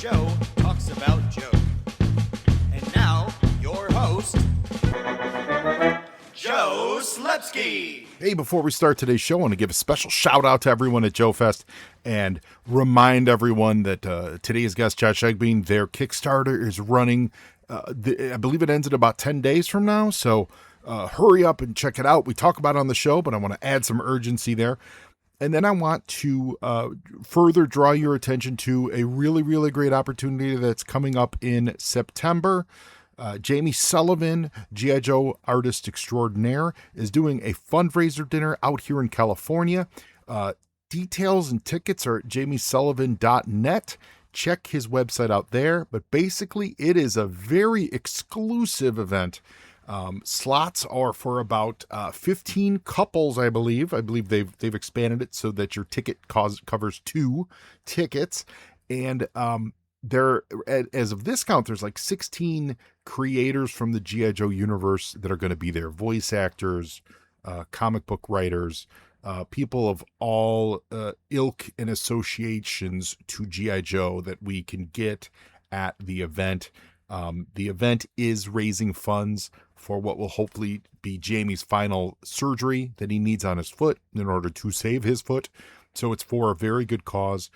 Joe talks about Joe. And now, your host, Joe Slepsky. Hey, before we start today's show, I want to give a special shout out to everyone at Joe Fest and remind everyone that today's guest, Josh Eggebeen, their Kickstarter is running. I believe it ends in about 10 days from now. So hurry up and check it out. We talk about it on the show, but I want to add some urgency there. And then I want to further draw your attention to a really, really great opportunity that's coming up in September. Jamie Sullivan, G.I. Joe artist extraordinaire, is doing a fundraiser dinner out here in California. Details and tickets are at jamiesullivan.net. Check his website out there. But basically, it is a very exclusive event. Slots are for about 15 couples, I believe. I believe they've expanded it so that your ticket covers 2 tickets. And there, as of this count, there's like 16 creators from the G.I. Joe universe that are going to be there. Voice actors, comic book writers, people of all ilk and associations to G.I. Joe that we can get at the event. The event is raising funds for what will hopefully be Jamie's final surgery that he needs on his foot in order to save his foot. So it's for a very good cause.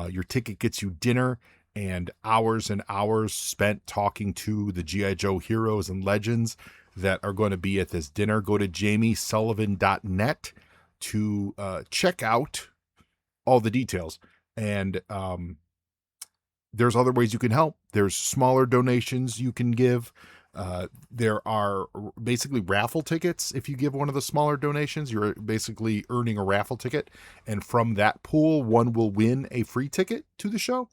Your ticket gets you dinner and hours spent talking to the G.I. Joe heroes and legends that are going to be at this dinner. Go to jamiesullivan.net to check out all the details. And there's other ways you can help. There's smaller donations you can give. There are basically raffle tickets. If you give one of the smaller donations, you're basically earning a raffle ticket. And from that pool, one will win a free ticket to the show.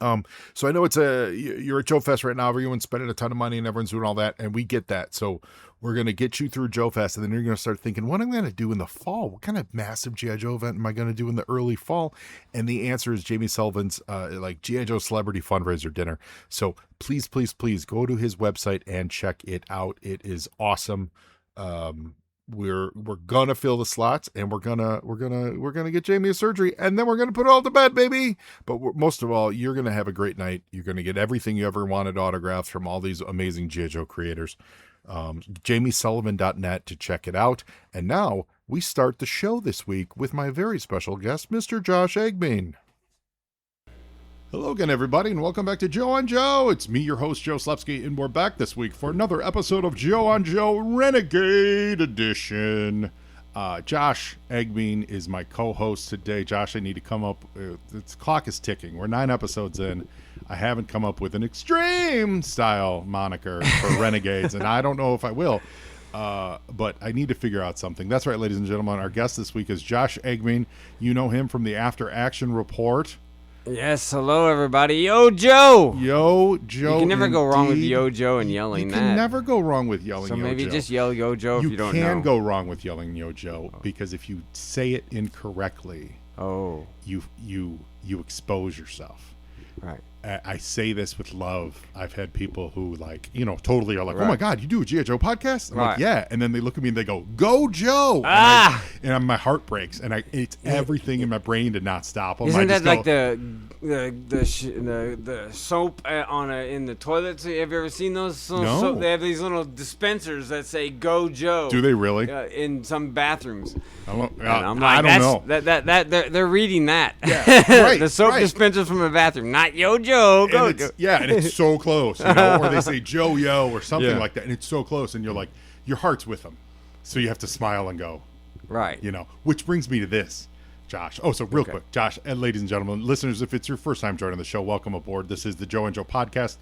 So I know you're at Joe Fest right now. Everyone's spending a ton of money and everyone's doing all that. And we get that. So we're going to get you through Joe Fest. And then you're going to start thinking, what am I going to do in the fall? What kind of massive G.I. Joe event am I going to do in the early fall? And the answer is Jamie Sullivan's G.I. Joe celebrity fundraiser dinner. So please, please, please go to his website and check it out. It is awesome. We're gonna fill the slots, and we're gonna get Jamie a surgery, and then we're gonna put it all to bed, baby. But most of all, you're gonna have a great night. You're gonna get everything you ever wanted autographed from all these amazing G.I. Joe creators. jamiesullivan.net to check it out. And now we start the show this week with my very special guest, Mr. Josh Eggebeen. Hello again, everybody, and welcome back to Joe on Joe. It's me, your host, Joe Slepsky, and we're back this week for another episode of Joe on Joe Renegade Edition. Josh Eggebeen is my co-host today. Josh, I need to come up. The clock is ticking. We're 9 episodes in. I haven't come up with an extreme style moniker for Renegades, and I don't know if I will. But I need to figure out something. That's right, ladies and gentlemen. Our guest this week is Josh Eggebeen. You know him from the After Action Report. Yes, hello everybody. Yo, Joe! Yo, Joe. You can never go wrong with indeed. Yo, Joe and yelling that. You can never go wrong with yelling Yo, Joe. So maybe just yell Yo, Joe if you don't know. You can go wrong with yelling Yo, Joe, because if you say it incorrectly, you expose yourself. Right. I say this with love. I've had people who totally are like, right. Oh my God, you do a G.I. Joe podcast? I'm like, yeah. And then they look at me and they go, Go Joe! And my heart breaks. And it's everything in my brain to not stop them. Isn't that like the soap in the toilets? Have you ever seen those? No. They have these little dispensers that say Go Joe. Do they really? In some bathrooms. I don't know. They're reading that. Yeah, right, the soap dispensers from a bathroom, not Yo Joe. Go Joe. Yeah, and it's so close. Or they say Joe Yo or something like that, and it's so close, and you're like, your heart's with them, so you have to smile and go, right. Which brings me to this, Josh. Oh, so real quick, Josh, and ladies and gentlemen, listeners, if it's your first time joining the show, welcome aboard. This is the Joe and Joe podcast.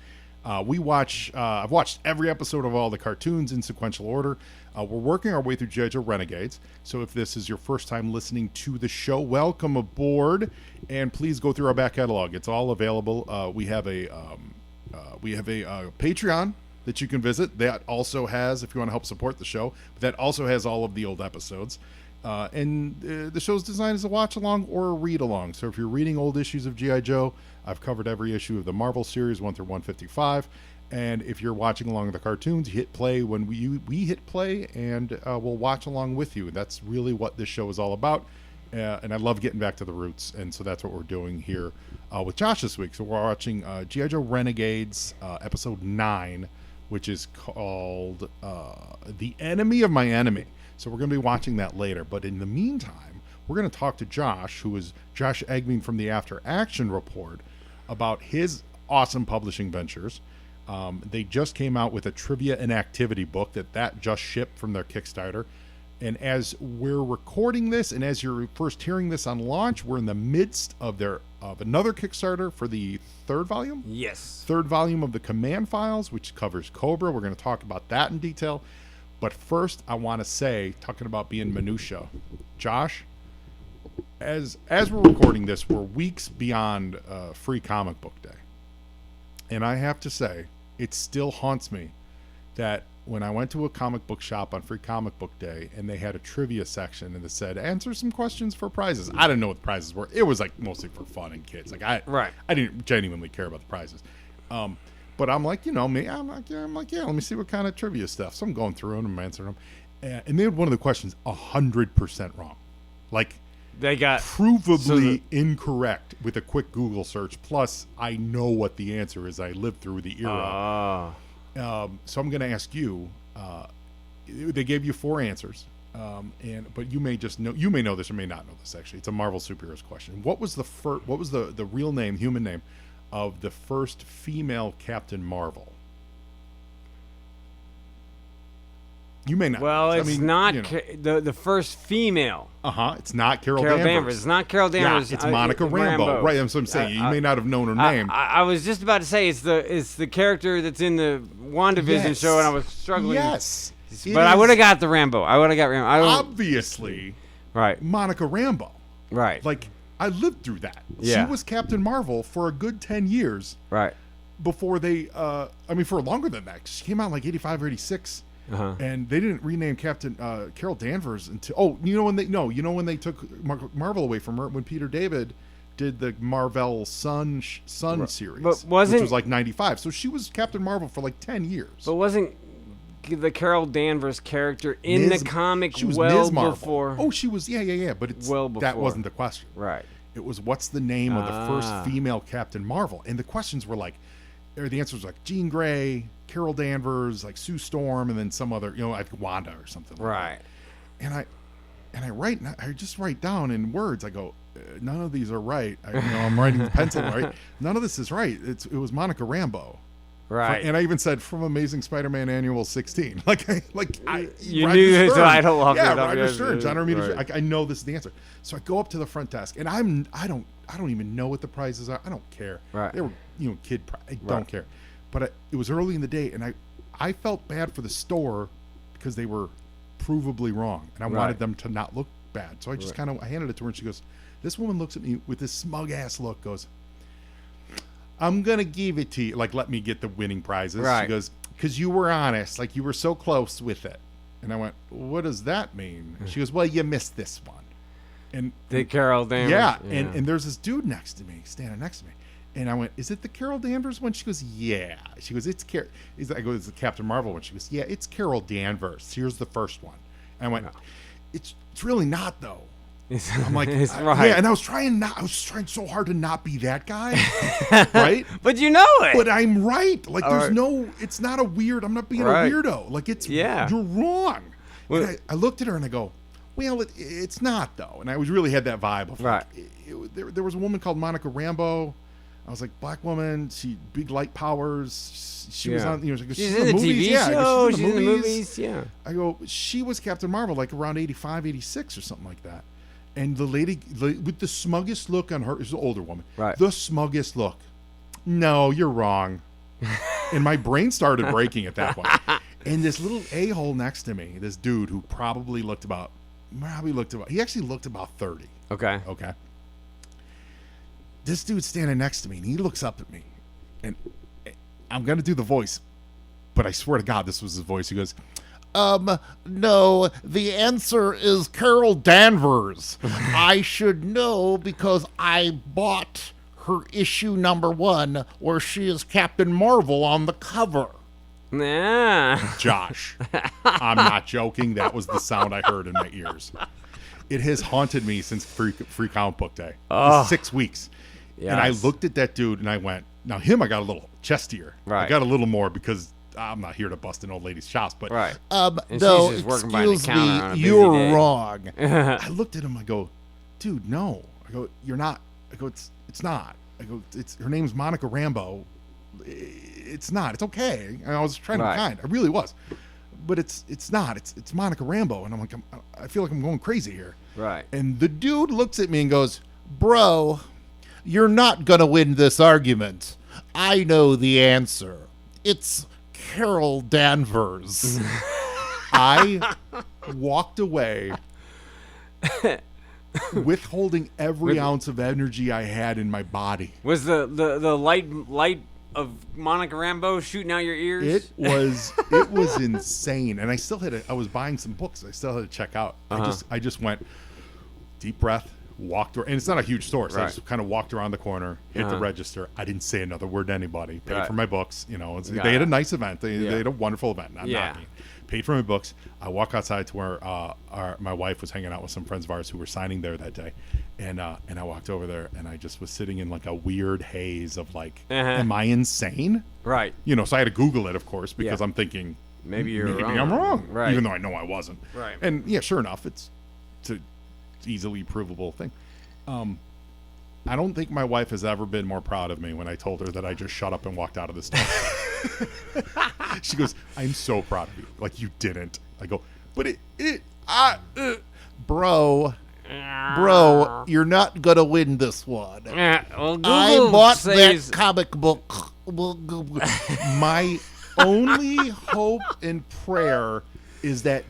I've watched every episode of all the cartoons in sequential order. We're working our way through G.I. Joe Renegades. So if this is your first time listening to the show, welcome aboard, and please go through our back catalog. It's all available. We have a Patreon that you can visit. That also has, if you want to help support the show, that also has all of the old episodes. And the show's designed as a watch along or a read along. So if you're reading old issues of G.I. Joe, I've covered every issue of the Marvel series 1 through 155. And if you're watching along with the cartoons, you hit play when we hit play, and we'll watch along with you. That's really what this show is all about. and I love getting back to the roots, and so that's what we're doing here with Josh this week. So we're watching G.I. Joe Renegades, episode 9, which is called The Enemy of My Enemy. So we're going to be watching that later. But in the meantime, we're going to talk to Josh, who is Josh Eggebeen from the After Action Report, about his awesome publishing ventures. They just came out with a trivia and activity book that just shipped from their Kickstarter. And as we're recording this, and as you're first hearing this on launch, we're in the midst of another Kickstarter for the third volume. Yes. Third volume of the Command Files, which covers Cobra. We're going to talk about that in detail. But first, I want to say, talking about being minutia, Josh, as we're recording this, we're weeks beyond Free Comic Book Day. And I have to say, it still haunts me that when I went to a comic book shop on Free Comic Book Day and they had a trivia section and it said, answer some questions for prizes. I didn't know what the prizes were. It was like mostly for fun and kids. Like I didn't genuinely care about the prizes. But I'm like, me, I'm like, yeah, let me see what kind of trivia stuff. So I'm going through them and I'm answering them. And they had one of the questions 100% wrong. Like, they got provably incorrect with a quick Google search. Plus, I know what the answer is. I lived through the era. So I'm going to ask you. They gave you 4 answers, but you may know this or may not know this. Actually, it's a Marvel superheroes question. What was the real name, human name, of the first female Captain Marvel? You may not. Well, it's not the first female. It's not Carol Danvers. It's not Carol Danvers. Yeah, it's Monica Rambeau. Right, that's what I'm saying. You may not have known her name. I was just about to say it's the character that's in the WandaVision show, and I was struggling. Yes. But I would have got the Rambeau. Obviously. Right. Monica Rambeau. Right. Like, I lived through that. Yeah. She was Captain Marvel for a good 10 years. Right. Before they, for longer than that. She came out in like 85 or 86. And they didn't rename Captain Carol Danvers until when they took Marvel away from her, when Peter David did the Marvel Sun series, which was like 95. So she was Captain Marvel for like 10 years. But wasn't the Carol Danvers character in the comic she was well Ms. Marvel. Before? Oh, she was yeah. But it's well before. That wasn't the question. Right. It was what's the name of the first female Captain Marvel, and the questions were like, or the answers were like Jean Grey, Carol Danvers, like Sue Storm, and then some other, like Wanda or something. Right. Like that. I just write down in words. I go, none of these are right. I'm writing with pencil, right? None of this is right. It was Monica Rambeau. Right. And I even said from Amazing Spider-Man Annual 16. You knew his title off it. Roger Stern, John Romita. Right. I know this is the answer. So I go up to the front desk, and I don't even know what the prizes are. I don't care. Right. They were I don't care. But it was early in the day, and I felt bad for the store because they were provably wrong, and I wanted them to not look bad. So I just I handed it to her, and she goes, this woman looks at me with this smug ass look, goes, I'm going to give it to you. Like, let me get the winning prizes. Right. She goes, because you were honest. Like, you were so close with it. And I went, what does that mean? She goes, well, you missed this one. And the Carol Danvers. Yeah. And there's this dude standing next to me. And I went, is it the Carol Danvers one? She goes, yeah. She goes, it's Carol. I go, it's the Captain Marvel one. She goes, yeah, it's Carol Danvers. Here's the first one. And I went, it's really not, though. I'm like, it's right. Yeah, and I was trying so hard to not be that guy, right? But you know it. But I'm right. Like, it's not a weird. I'm not being a weirdo. Like, you're wrong. Well, and I looked at her and I go, well, it's not though. And I really had that vibe of like, there was a woman called Monica Rambeau. I was like, black woman, she big light powers. She was on, she's in the movies. TV show. She's in the movies. Yeah. I go, she was Captain Marvel like around 85, 86 or something like that. And the lady with the smuggest look on her, is an older woman. Right. The smuggest look. No, you're wrong. And my brain started breaking at that point. And this little a-hole next to me, this dude who probably looked about, he actually looked about 30. Okay. This dude's standing next to me, and he looks up at me. And I'm going to do the voice, but I swear to God, this was his voice. He goes, no, the answer is Carol Danvers. I should know because I bought her issue #1 where she is Captain Marvel on the cover. Nah. Josh, I'm not joking. That was the sound I heard in my ears. It has haunted me since free comic book day. Oh. 6 weeks. Yes. And I looked at that dude and I went, now him I got a little chestier. Right. I got a little more because I'm not here to bust an old lady's chops, but Right. No, she's just working behind the excuse counter on a me, busy you're day. wrong. I looked at him, I go, dude, no. I go, you're not. I go, it's not. I go, her name's Monica Rambeau. It's not. It's okay. And I was trying to be kind. I really was. But it's not. It's Monica Rambeau. And I'm like, I feel like I'm going crazy here. Right. And the dude looks at me and goes, Bro, you're not going to win this argument. I know the answer. It's Carol Danvers. I walked away withholding every ounce of energy I had in my body. Was the light of Monica Rambeau shooting out your ears? It was insane. And I still I was buying some books. I still had to check out. I just went deep breath, walked around, and it's not a huge store, so I just kind of walked around the corner, hit the register. I didn't say another word to anybody. Paid for my books. You know, they had a nice event. They had a wonderful event. Not me. Paid for my books. I walk outside to where my wife was hanging out with some friends of ours who were signing there that day, and I walked over there, and I just was sitting in like a weird haze of like, am I insane? Right. You know, so I had to Google it, of course, because I'm thinking maybe I'm wrong, right? Even though I know I wasn't. Right. And yeah, sure enough, it's an easily provable thing. I don't think my wife has ever been more proud of me when I told her that I just shut up and walked out of the store. She goes, "I'm so proud of you. Like you didn't." I go, "But Bro, you're not going to win this one. Well, Google I bought says, that comic book. My only hope and prayer is that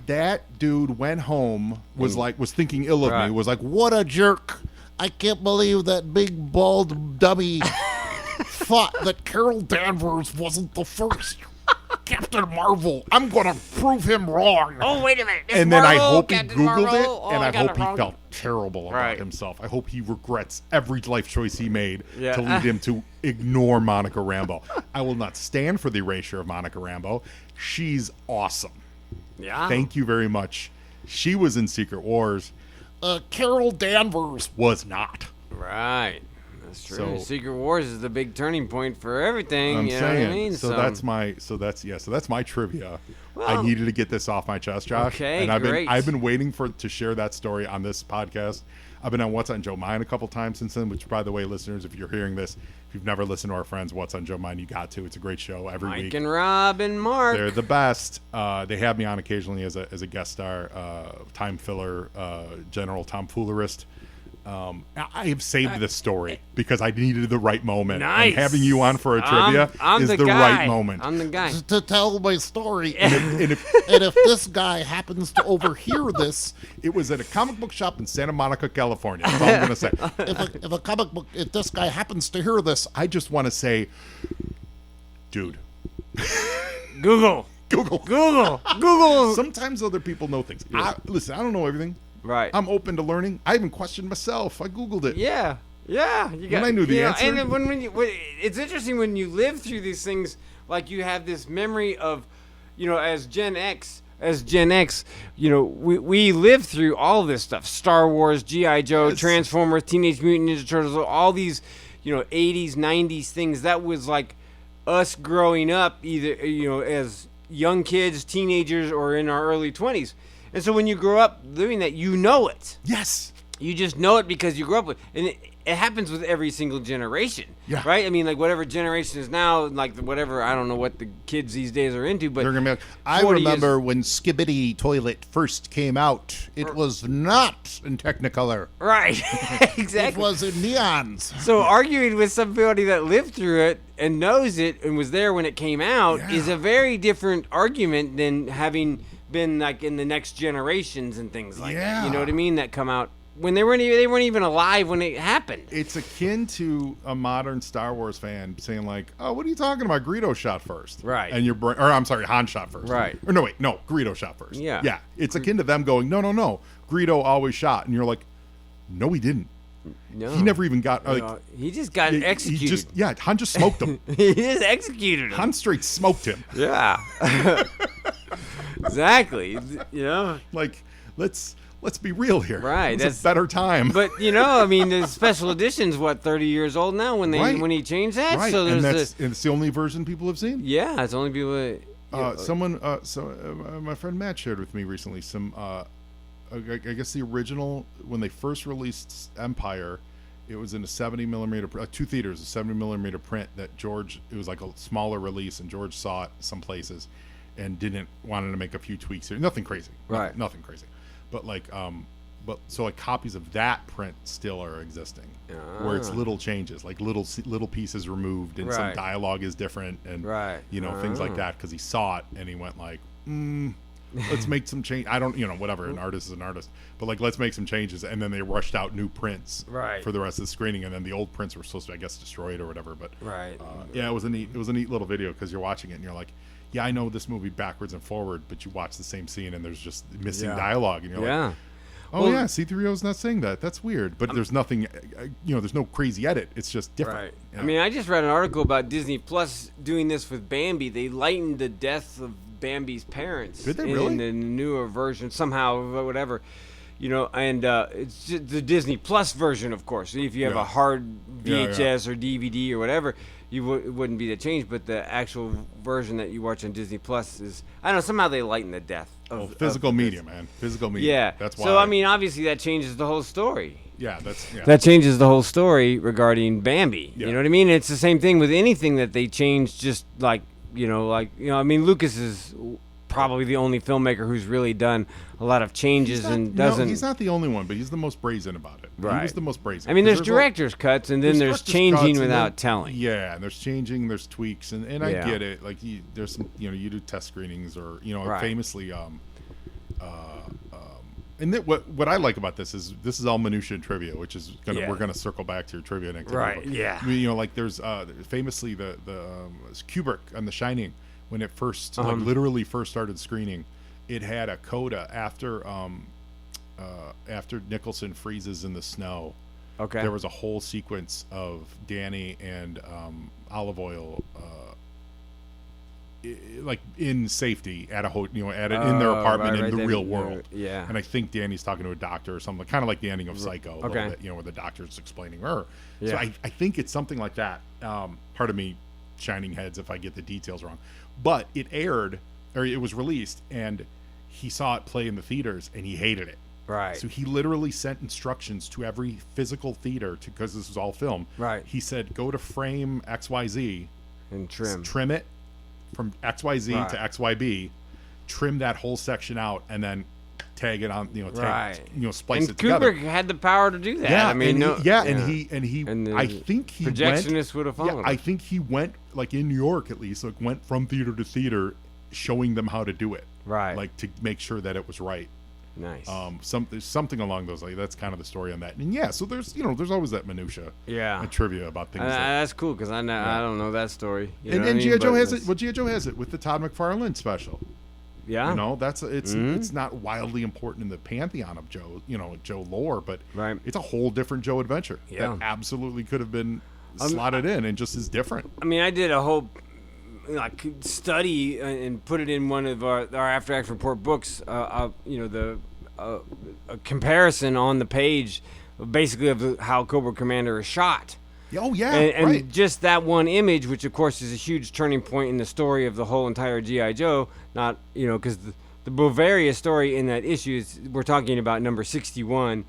dude went home, was thinking ill of me, was like, What a jerk. I can't believe that big, bald dummy thought that Carol Danvers wasn't the first Captain Marvel. I'm going to prove him wrong. Oh, wait a minute. And then I hope he Captain Googled Marvel? it, Oh, and I hope he wrong. felt terrible about himself. I hope he regrets every life choice he made to lead him to ignore Monica Rambeau. I will not stand for the erasure of Monica Rambeau. She's awesome. Yeah. Thank you very much. She was in Secret Wars. Carol Danvers Was not. Right. That's true. So- Secret Wars is the big turning point for everything. I'm you saying. know what I mean? So that's my trivia. I Well, needed to get this off my chest, Josh. Okay, and great. I've been waiting to share that story on this podcast. I've been on What's on Joe Mind a couple times since then, which, by the way, listeners, if you're hearing this, if you've never listened to our friends What's on Joe Mind, you got to. It's a great show every Mike week. and Rob and Mark. They're the best. They have me on occasionally as a guest star, time filler, general tomfoolerist. I have saved this story because I needed the right moment. Nice. And having you on for a trivia I'm is the the guy. right moment. I'm the guy. to tell my story. And if And if this guy happens to overhear this, it was at a comic book shop in Santa Monica, California, that's all I'm going to say. if this guy happens to hear this, I just want to say, dude, Google. Google. Sometimes other people know things. Listen, I don't know everything. Right. I'm open to learning. I even questioned myself. I Googled it. Yeah. You got, I knew the you know, answer. And then when it's interesting when you live through these things, like you have this memory of, you know, as Gen X, you know, we lived through all this stuff: Star Wars, G.I. Joe, Yes. Transformers, Teenage Mutant Ninja Turtles, all these, you know, 80s, 90s things. That was like us growing up, either, you know, as young kids, teenagers, or in our early 20s. And so when you grow up doing that, you know it. Yes. You just know it because you grew up with it. And it happens with every single generation. Yeah. Right? I mean, like, whatever generation is now, like, whatever, I don't know what the kids these days are into, but they're gonna be like, I 40 years- remember when Skibbity Toilet first came out. It was not in Technicolor. Right. It Exactly. was in neons. So arguing with somebody that lived through it and knows it and was there when it came out is a very different argument than having been, like, in the next generations and things like that. You know what I mean? That come out when they weren't even alive when it happened. It's akin to a modern Star Wars fan saying like, "Oh, what are you talking about? Greedo shot first." Right. And your brain, or I'm sorry, Han shot first. Right. Or no, Greedo shot first. Yeah. Yeah. It's akin to them going, "No. Greedo always shot." And you're like, "No, he didn't. No. He never even got like No, he just got he executed. Han just smoked him. He just executed him. Han straight smoked him. Yeah. Exactly. You know? Like, let's let's be real here. Right, It's a better time. But I mean, the special edition's 30 years old now when he changed that. Right, So and there's it's the only version people have seen. yeah, it's only people. My friend Matt shared with me recently some. I guess the original, when they first released Empire, it was in a 70 millimeter, 2 theaters, a 70 millimeter print that George. It was like a smaller release, and George saw it some places, and wanted to make a few tweaks. Nothing crazy, right? Nothing crazy, but so copies of that print still are existing, where it's little changes, like little pieces removed, and some dialogue is different, and things like that, because he saw it and he went like, let's make some change. I don't, whatever. An artist is an artist, but like, let's make some changes. And then they rushed out new prints for the rest of the screening, and then the old prints were supposed to, I guess, destroyed or whatever. But it was a neat little video, because you're watching it and you're like, yeah, I know this movie backwards and forward, but you watch the same scene and there's just missing dialogue, and you're like, oh, yeah, C-3PO's not saying that. That's weird. But there's nothing, there's no crazy edit. It's just different. Right. I mean, I just read an article about Disney Plus doing this with Bambi. They lightened the death of Bambi's parents. Did they really? In the newer version, somehow, whatever. And it's just the Disney Plus version, of course. If you have a hard VHS or DVD or whatever, it wouldn't be the change. But the actual version that you watch on Disney Plus is, I don't know, somehow they lighten the death of physical media, man. Physical media. Yeah. That's why. So, I mean, obviously that changes the whole story. Yeah, that changes the whole story regarding Bambi. Yeah. You know what I mean? It's the same thing with anything that they change, just I mean, Lucas is probably the only filmmaker who's really done a lot of changes doesn't. No, he's not the only one, but he's the most brazen about it. Right. He was the most brazen. I mean, there's director's cuts, and then there's changing without telling. Yeah, and there's changing, there's tweaks, and I get it. Like, there's some, you do test screenings, or famously, and what I like about this is all minutia and trivia, which is we're gonna circle back to your trivia next time. Right. Yeah. I mean, like, there's famously the Kubrick on The Shining, when it first literally first started screening, it had a coda after Nicholson freezes in the snow. Okay. There was a whole sequence of Danny and Olive Oil like in safety at a in their apartment in the real world. Yeah. And I think Danny's talking to a doctor or something, kind of like the ending of Psycho, a little bit, where the doctor's explaining her. Yeah. So I think it's something like that. Part of me shining heads if I get the details wrong. But it aired, or it was released, and he saw it play in the theaters and he hated it. Right. So he literally sent instructions to every physical theater, because this was all film. Right. He said, go to frame XYZ and trim it from XYZ to XYB, trim that whole section out, and then tag it on, splice it together. And Kubrick had the power to do that. Yeah, I mean, and I think he projectionist would have followed. Yeah, I think he went, like, in New York at least, like, went from theater to theater, showing them how to do it. Right. Like, to make sure that it was right. Nice. There's something along those lines. That's kind of the story on that. And so there's always that minutia. Yeah. And trivia about things. That's cool, because I don't know that story. And G.I. Joe has it. Well, G.I. Joe has it with the Todd McFarlane special. Yeah. It's not wildly important in the pantheon of Joe, Joe lore, but it's a whole different Joe adventure that absolutely could have been slotted in and just is different. I mean, I did a whole study and put it in one of our After Action Report books. A comparison on the page, basically, of how Cobra Commander is shot. Oh yeah, and just that one image, which of course is a huge turning point in the story of the whole entire G.I. Joe. Not because the Bavaria story in that issue is, we're talking about number 61.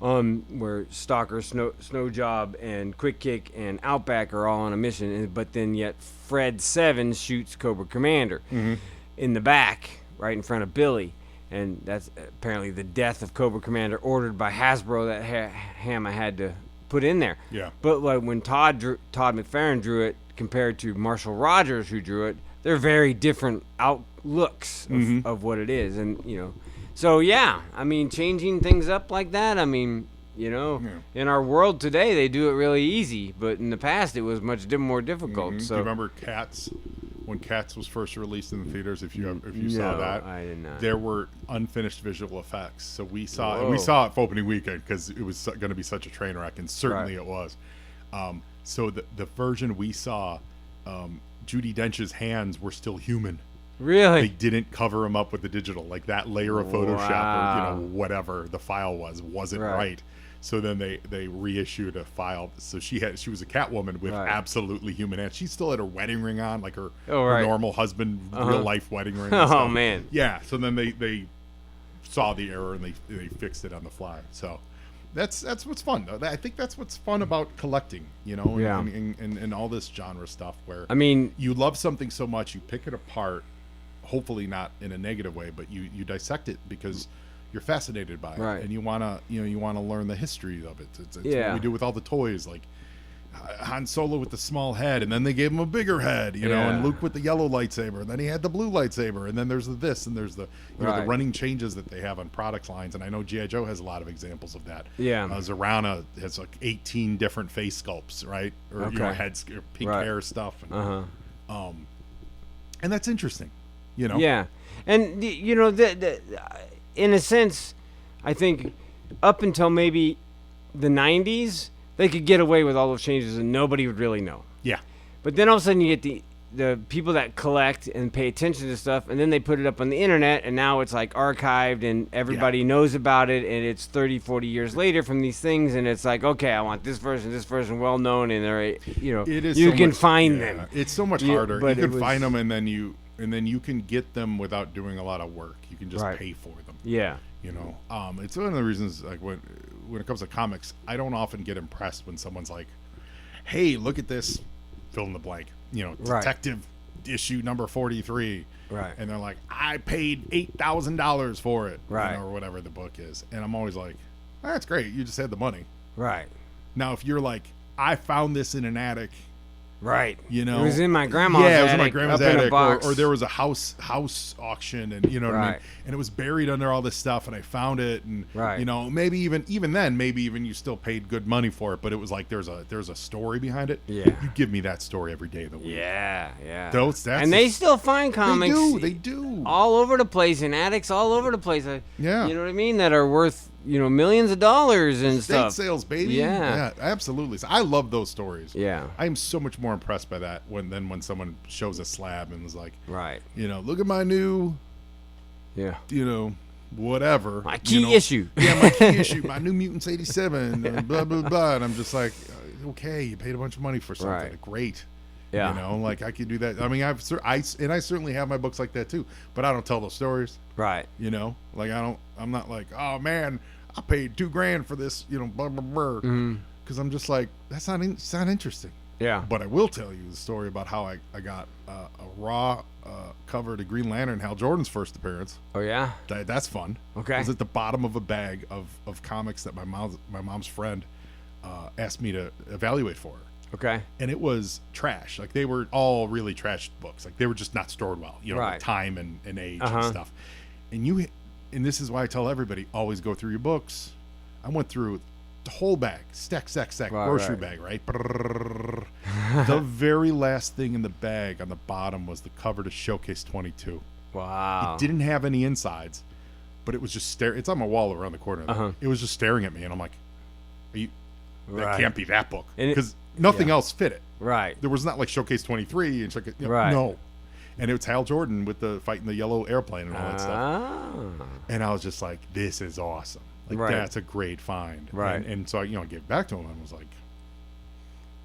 Where Stalker, Snow Job, and Quick Kick and Outback are all on a mission, but then yet Fred 7 shoots Cobra Commander in the back, right in front of Billy, and that's apparently the death of Cobra Commander, ordered by Hasbro, that Hama had to put in there. Yeah. But like when Todd McFarlane drew it compared to Marshall Rogers, who drew it, they're very different outlooks of what it is, and So, yeah, I mean, changing things up like that, I mean, in our world today, they do it really easy, but in the past, it was much more difficult. So, do you remember Cats? When Cats was first released in the theaters, if you saw that, I did not. There were unfinished visual effects. So we saw it for opening weekend, because it was going to be such a train wreck, and certainly it was. So the version we saw, Judi Dench's hands were still human. Really? They didn't cover them up with the digital, like that layer of Photoshop or whatever the file wasn't right. So then they reissued a file. So she was a Catwoman with absolutely human hands. She still had her wedding ring on, like her normal husband real life wedding ring. Oh man. Yeah. So then they saw the error and they fixed it on the fly. So that's what's fun. I think that's what's fun about collecting, and all this genre stuff. Where you love something so much, you pick it apart. Hopefully not in a negative way, but you dissect it because you're fascinated by it, and you wanna learn the history of it. It's what we do with all the toys, like Han Solo with the small head, and then they gave him a bigger head, and Luke with the yellow lightsaber, and then he had the blue lightsaber, and then there's this, and there's the the running changes that they have on product lines, and I know G.I. Joe has a lot of examples of that. Zorana has like 18 different face sculpts, right, or heads, or pink hair stuff, and that's interesting, Yeah, and in a sense, I think up until maybe the 90s, they could get away with all those changes and nobody would really know. Yeah. But then all of a sudden you get the people that collect and pay attention to stuff, and then they put it up on the internet, and now it's like archived and everybody knows about it, and it's 30, 40 years later from these things, and it's like, okay, I want this version well known, and they're, it is you can find them. It's so much harder. You can find them, and then you can get them without doing a lot of work. You can just pay for them. Yeah. It's one of the reasons, like when it comes to comics, I don't often get impressed when someone's like, hey, look at this, fill in the blank, detective issue number 43. Right. And they're like, I paid $8,000 for it. Right. Or whatever the book is. And I'm always like, that's great. You just had the money. Right. Now, if you're like, I found this in an attic. Right. It was in my grandma's attic. Yeah, it was in my grandma's up in attic. a box. Or there was a house auction, and what I mean? And it was buried under all this stuff, and I found it, and maybe even then, maybe even you still paid good money for it, but it was like there's a story behind it. Yeah. You give me that story every day of the week. Yeah. And they still find comics. They do. All over the place, in attics all over the place. Yeah. You know what I mean? That are worth, millions of dollars and stuff. Estate sales, baby. Yeah, absolutely. So I love those stories. Yeah. I am so much more impressed by that when someone shows a slab and is like, right, look at my new, whatever. My key issue. Yeah, my key issue, my New Mutants 87, blah, blah, blah. And I'm just like, okay, you paid a bunch of money for something. Right. Great. Yeah. Like I could do that. I mean, I certainly have my books like that too, but I don't tell those stories. Right. Like I'm not like, oh man, I paid $2,000 for this, blah, blah, blah. Because I'm just like, it's not interesting. Yeah. But I will tell you the story about how I got a raw cover to Green Lantern, Hal Jordan's first appearance. Oh yeah. That's fun. Okay. It was at the bottom of a bag of comics that my mom's friend asked me to evaluate for her. Okay. And it was trash. Like they were all really trash books. Like they were just not stored well. With time and age and stuff. And this is why I tell everybody, always go through your books. I went through the whole bag, stack, grocery bag, right? The very last thing in the bag on the bottom was the cover to Showcase 22. Wow. It didn't have any insides, but it was just it's on my wall around the corner. It was just staring at me, and I'm like, that can't be that book. Because nothing else fit it. Right. There was not like Showcase 23 and Showcase, right. No. And it was Hal Jordan with the fighting the yellow airplane and all that stuff. And I was just like, this is awesome. Like that's a great find. Right. And so I gave it back to him and was like,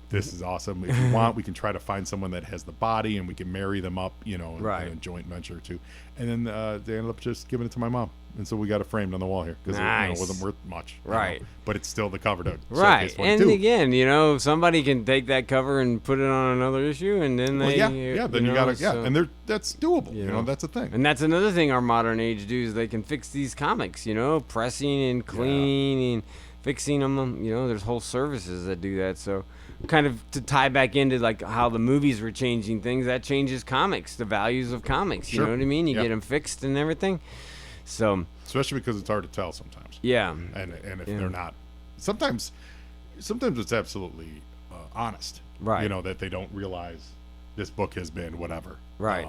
this is awesome. If you want, we can try to find someone that has the body and we can marry them up, in a joint venture too. And then they ended up just giving it to my mom. And so we got it framed on the wall here because it wasn't worth much. Right. But it's still the cover to Right. And again, somebody can take that cover and put it on another issue and then they... then you got to... Yeah, and that's doable. That's a thing. And that's another thing our modern age do is they can fix these comics, pressing and cleaning and fixing them. There's whole services that do that. So kind of to tie back into like how the movies were changing things, that changes comics, the values of comics. You know what I mean? You get them fixed and everything. So especially because it's hard to tell sometimes. Yeah. And if they're not, sometimes it's absolutely honest. Right. That they don't realize this book has been whatever. Right.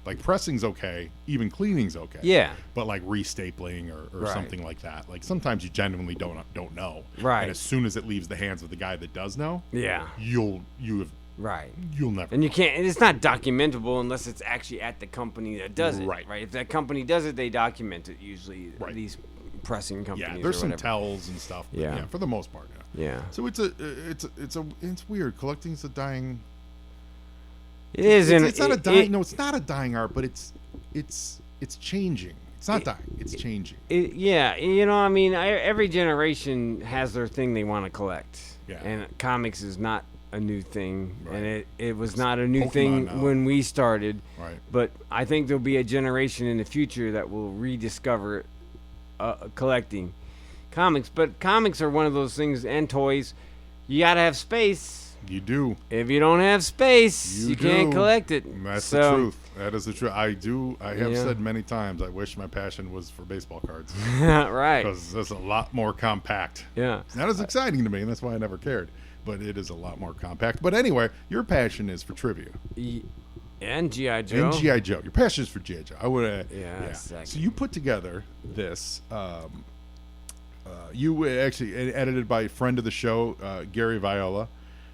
Like pressing's okay, even cleaning's okay. Yeah. But like restapling or something like that, like sometimes you genuinely don't know. Right. And as soon as it leaves the hands of the guy that does know, yeah, you have Right. you'll never. And you can't. And it's not documentable unless it's actually at the company that does it. Right. Right. If that company does it, they document it usually. Right. These pressing companies. Yeah, there's or some whatever. tells and stuff. But Yeah. yeah, for the most part. Yeah. Yeah. So it's weird. Collecting's a dying. It is. It's not a dying. No, it's not a dying art, but it's changing. It's not dying. It's changing. Yeah, I mean, every generation has their thing they want to collect. Yeah. And comics is not a new thing, Right. and it was not a new Pokemon thing now. when we started. Right. But I think there'll be a generation in the future that will rediscover collecting comics. But comics are one of those things, and toys. You gotta have space. You do. If you don't have space, you can't do. collect it. That's So, the truth. That is the truth. I have Yeah. said many times, I wish my passion was for baseball cards. right. Because it's a lot more compact. Yeah. It's not as exciting to me, and that's why I never cared. But it is a lot more compact. But anyway, your passion is for trivia. And G.I. Joe. And G.I. Joe. Your passion is for G.I. Joe. I would. Yeah, exactly. So you put together this. You actually edited by a friend of the show, Gary Viola.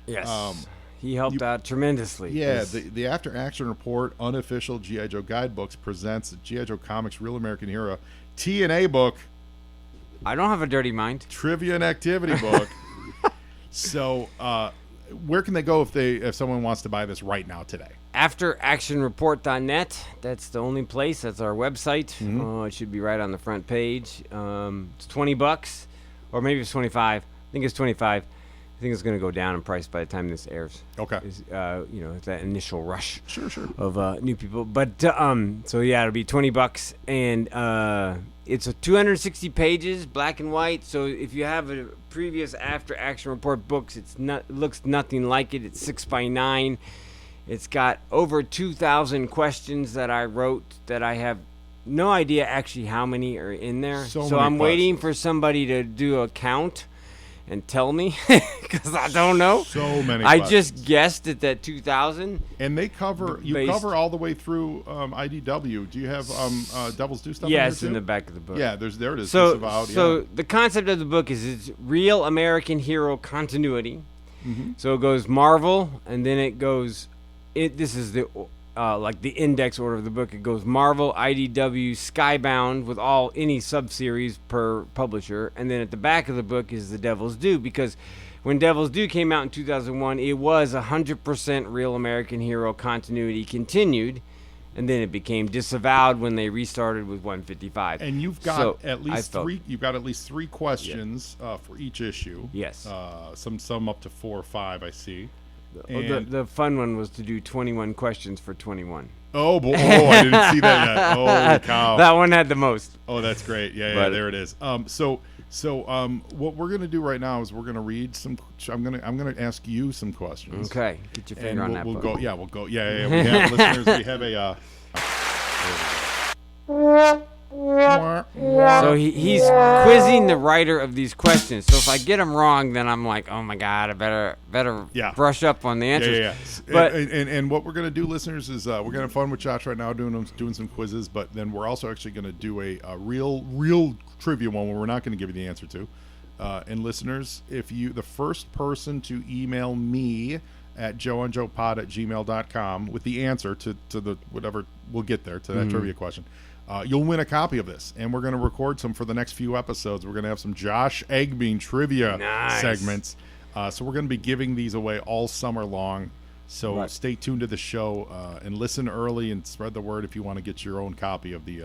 Yes. He helped out tremendously. Yeah, 'cause- the After Action Report unofficial G.I. Joe guidebooks presents the G.I. Joe Comics Real American Hero TNA book, I don't have a dirty mind. trivia and activity book. So, where can they go if someone wants to buy this right now today? AfterActionReport.net. That's the only place. That's our website. Mm-hmm. It should be right on the front page. It's $20, or maybe it's 25. I think it's 25. I think it's going to go down in price by the time this airs. Okay. It's that initial rush. Sure. Of new people, but so yeah, it'll be $20, and it's a 260 pages, black and white. So if you have a previous After Action Report books, it looks nothing like it. It's 6x9. It's got over 2,000 questions that I wrote that I have no idea actually how many are in there. So So many I'm waiting questions. for somebody to do a count and tell me because I don't know. So many I questions. just guessed at that 2,000. And they cover Based- cover all the way through IDW. Do you have Devil's Due stuff? Yes, in in there the too? back of the book. Yeah, there it is. So, Disavowed, so yeah. the concept of the book is it's real American hero continuity. Mm-hmm. So it goes Marvel, and then it goes. This is the like the index order of the book. It goes Marvel, IDW, Skybound with any sub-series per publisher, and then at the back of the book is the Devil's Due, because when Devil's Due came out in 2001, it was 100% real American hero continuity continued. And then it became disavowed when they restarted with 155. And you've got So, at I least felt- three. You've got at least three questions for each issue. Yes. Some up to 4 or 5. I see. The, And, the fun one was to do 21 questions for 21. oh boy! Oh, I didn't see that yet. Holy cow! That one had the most. Oh, that's great. Yeah, But- there it is. So what we're gonna do right now is we're gonna read some. I'm gonna ask you some questions. Okay, get your And finger on we'll, that we'll button. go. Yeah, we'll go. Yeah. We have listeners. We have a. So he's quizzing the writer of these questions. So if I get them wrong, then I'm like, oh my god, I better Yeah. brush up on the answers. Yeah. But And what we're gonna do, listeners, is we're gonna have fun with Josh right now doing some quizzes. But then we're also actually gonna do a real trivia one where we're not gonna give you the answer to. And listeners, if you the first person to email me at joeandjoepod@gmail.com with the answer to the whatever we'll get there to that Mm-hmm. trivia question, you'll win a copy of this. And we're going to record some for the next few episodes. We're going to have some Josh Eggebeen trivia Nice. segments. So we're going to be giving these away all summer long. So Right. stay tuned to the show and listen early and spread the word if you want to get your own copy of the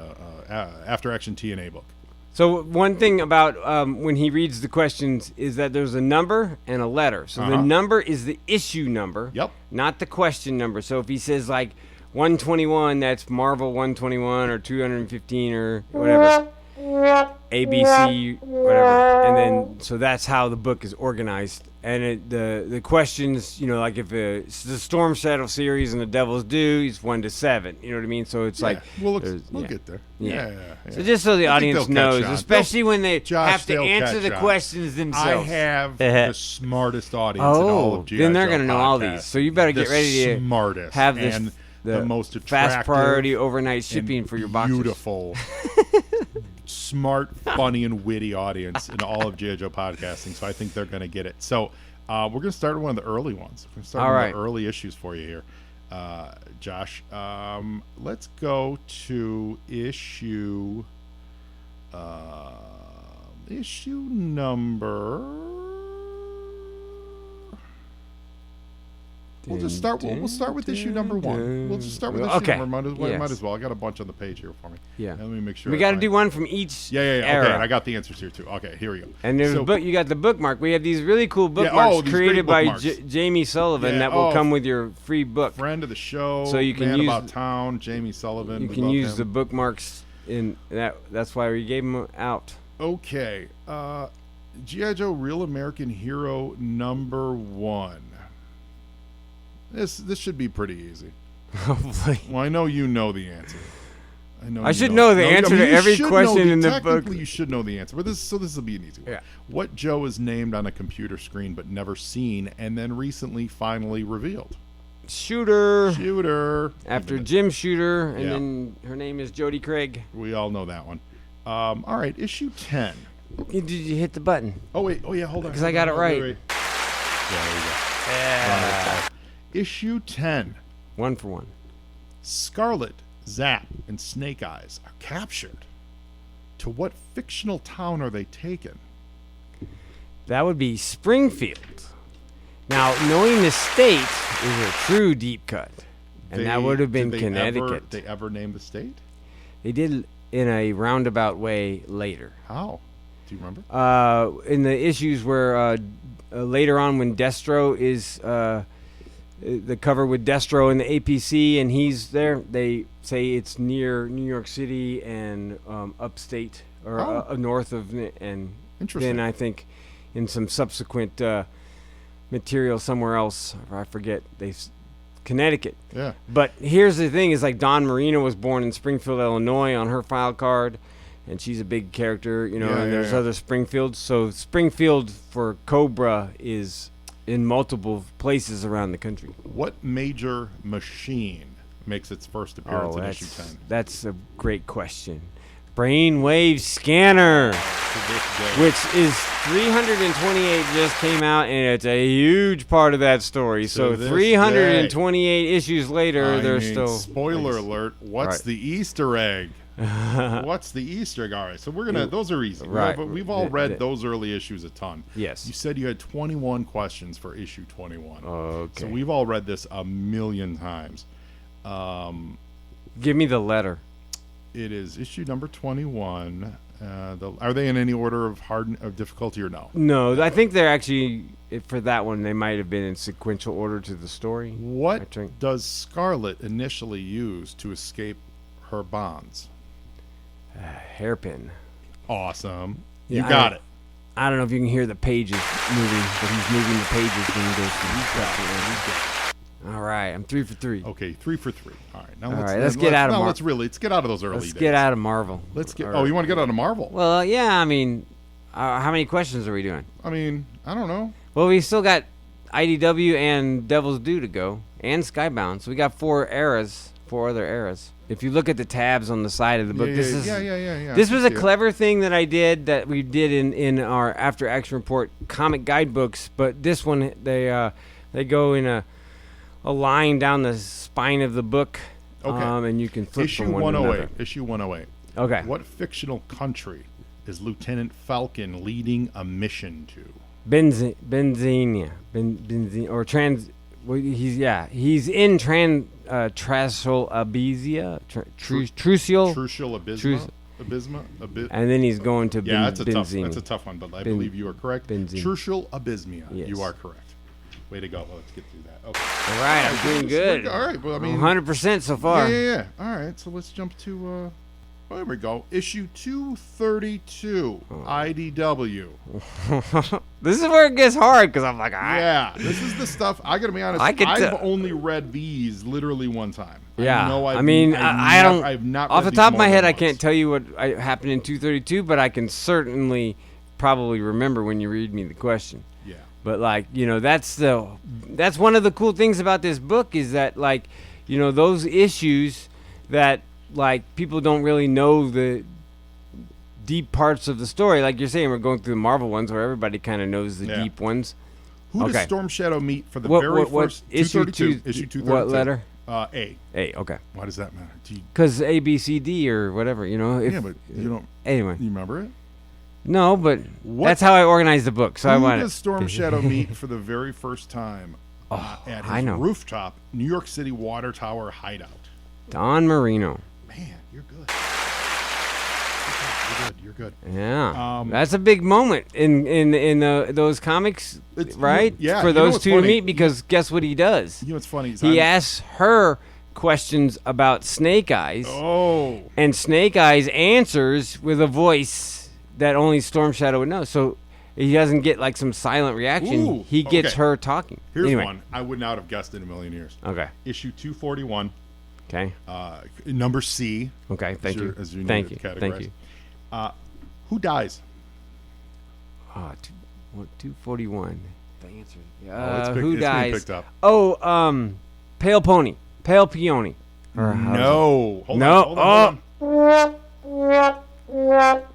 After Action TNA book. So one thing about when he reads the questions is that there's a number and a letter. So the Uh-huh. number is the issue number, Yep. not the question number. So if he says like 121, that's Marvel 121 or 215 or whatever, ABC, whatever. And then so that's how the book is organized. And the questions, like if it's the Storm Shadow series and the Devil's Due, it's 1 to 7. You know what I mean? So it's like we'll there's- we'll yeah. get there. Yeah. Yeah. So just so the I think audience they'll catch knows, on. especially when they Josh, have to they'll answer catch the on. questions I themselves. have the smartest audience in all Oh, of G.I. then they're Joe going to know all podcasts. these. So you better get The ready to smartest have this and the most fast attractive priority overnight and shipping for your boxes. beautiful smart, funny, and witty audience in all of G.I. Joe podcasting, so I think they're going to get it. So we're going to start with one of the early ones. We're going to start with one of the early issues for you here, Josh. Let's go to issue number... We'll start with issue number 1. We'll just start with issue number. Might as well. I got a bunch on the page here for me. Yeah. Let me make sure. We got to do one from each. Yeah. Era. Okay. I got the answers here too. Okay. Here we go. And there's a book. You got the bookmark. We have these really cool bookmarks created by Jamie Sullivan that will come with your free book. Friend of the show. So you can Man use About Town. Jamie Sullivan. You can use the bookmarks in that. That's why we gave them out. Okay. G.I. Joe Real American Hero number 1. This should be pretty easy. Hopefully. Well, I know you know the answer. I should know the answer to every question in the book. Technically, you should know the answer, but this will be an easy one. Yeah. What Joe is named on a computer screen but never seen, and then recently finally revealed? Shooter. After Jim Shooter, and then her name is Jodie Craig. We all know that one. All right, issue 10. Did you hit the button? Oh wait. Oh yeah. Hold on. Because I got it right. Yeah. There you go. Yeah. Issue 10. 1 for 1. Scarlet, Zap, and Snake Eyes are captured. To what fictional town are they taken? That would be Springfield. Now, knowing the state is a true deep cut. And that would have been Connecticut. Did they ever name the state? They did in a roundabout way later. How? Do you remember? In the issues where later on when Destro is... the cover with Destro in the APC, and he's there. They say it's near New York City and upstate or north of, and then I think in some subsequent material somewhere else, I forget. Connecticut. Yeah. But here's the thing: is like Dawn Marino was born in Springfield, Illinois, on her file card, and she's a big character, and there's other Springfields. So Springfield for Cobra is in multiple places around the country. What major machine makes its first appearance in issue 10? That's a great question. Brainwave Scanner, which is 328, just came out, and it's a huge part of that story. So 328 issues later, they're still... Spoiler alert, what's the Easter egg? What's the Easter egg? All right, so we're gonna. Those are easy, right? But we've all read those early issues a ton. Yes. You said you had 21 questions for issue 21. Okay. So we've all read this a million times. Give me the letter. It is issue number 21. Are they in any order of difficulty or no? No, I think they're actually for that one. They might have been in sequential order to the story. What does Scarlet initially use to escape her bonds? Hairpin. Awesome. You got it. I don't know if you can hear the pages moving, but he's moving the pages when he goes through. All right, I'm 3 for 3. Okay, 3 for 3. All right, now let's get out of Marvel. Let's get out of those early days. Let's get out of Marvel. Let's get. Oh, you want to get out of Marvel? Well, yeah. I mean, how many questions are we doing? I mean, I don't know. Well, we still got IDW and Devil's Due to go, and Skybound. So we got 4 other eras. If you look at the tabs on the side of the book, this was a clever thing that we did in our After Action Report comic guidebooks. But this one, they go in a line down the spine of the book, and you can flip from one to another. Issue 108. Okay. What fictional country is Lieutenant Falcon leading a mission to? Benzenia, or trans. Well, he's in Trucial Abizia, Trucial Abysma, and then he's going to that's a tough one, but I believe you are correct. Trucial Abysmia, yes. You are correct. Way to go. Well, let's get through that. Okay. All right, I'm doing good. All right, well, I mean, 100% so far. Yeah. All right, so let's jump to. There we go. Issue 232, IDW. This is where it gets hard because I'm like, yeah, this is the stuff. I gotta be honest. I've only read these literally one time. Yeah, I've not. Off the top of my head, I can't tell you what happened in 232, but I can certainly probably remember when you read me the question. Yeah. But that's one of the cool things about this book is that those issues that. Like people don't really know the deep parts of the story. Like you're saying, we're going through the Marvel ones where everybody kind of knows the Yeah. deep ones. Who Okay. does Storm Shadow meet for the What very what first issue 232? two? Issue 232. What letter? A. A. Okay. Why does that matter? Do you, Because A, B, C, D, or whatever. You know. If, yeah, but you don't. anyway. You remember it? No, but What- that's how I organized the book. So I Who want does Storm Shadow meet for the very first time at I his know. rooftop New York City water tower hideout? Don Marino. Man, you're good. You're good. Yeah, that's a big moment in those comics, It's- right? yeah, for you know those what's two to funny? meet, because guess what he does? You know what's funny? Is He I'm- asks her questions about Snake Eyes, Oh. and Snake Eyes answers with a voice that only Storm Shadow would know. So he doesn't get like some silent reaction. Ooh, He gets okay. her talking. Here's Anyway. one I would not have guessed in a million years. Okay. Issue 241, Okay. number C. Okay. Thank you. As you Thank need you. to Thank categorize. you. Who dies? 241. The answer. it's Who being dies? picked up. Oh, Pale Pony. Pale Peony. Or how's it? No. Hold No. on.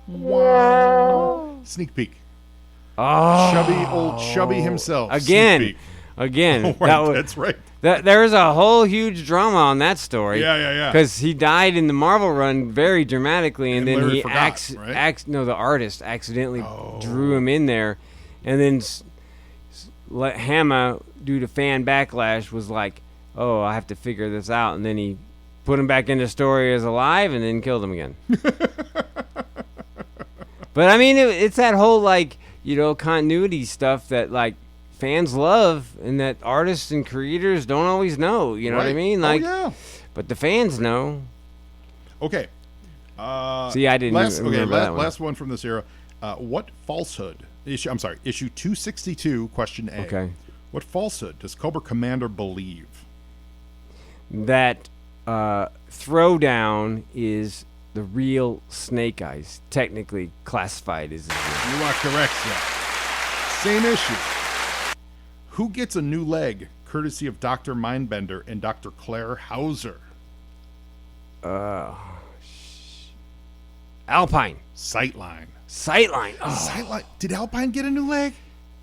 Wow. Sneak peek. Oh. Old chubby himself. Again. Sneak peek. Again. Right, that's right. There's a whole huge drama on that story. Yeah. Because he died in the Marvel run very dramatically, and then Larry he forgot, right? the artist accidentally drew him in there, and then let Hama, due to fan backlash, was like, "Oh, I have to figure this out," and then he put him back in the story as alive, and then killed him again. But I mean, it's that whole continuity stuff that fans love, and that artists and creators don't always know. You know what I Right. mean? Oh, yeah. But the fans know. Okay. See, I didn't remember that one. Last one from this era. What falsehood? Issue 262, question A. Okay. What falsehood does Cobra Commander believe? That Throwdown is the real Snake Eyes, technically classified as. You are correct, sir. Same issue. Who gets a new leg, courtesy of Dr. Mindbender and Dr. Claire Hauser? Alpine. Sightline. Sightline. Oh. Sightline. Did Alpine get a new leg?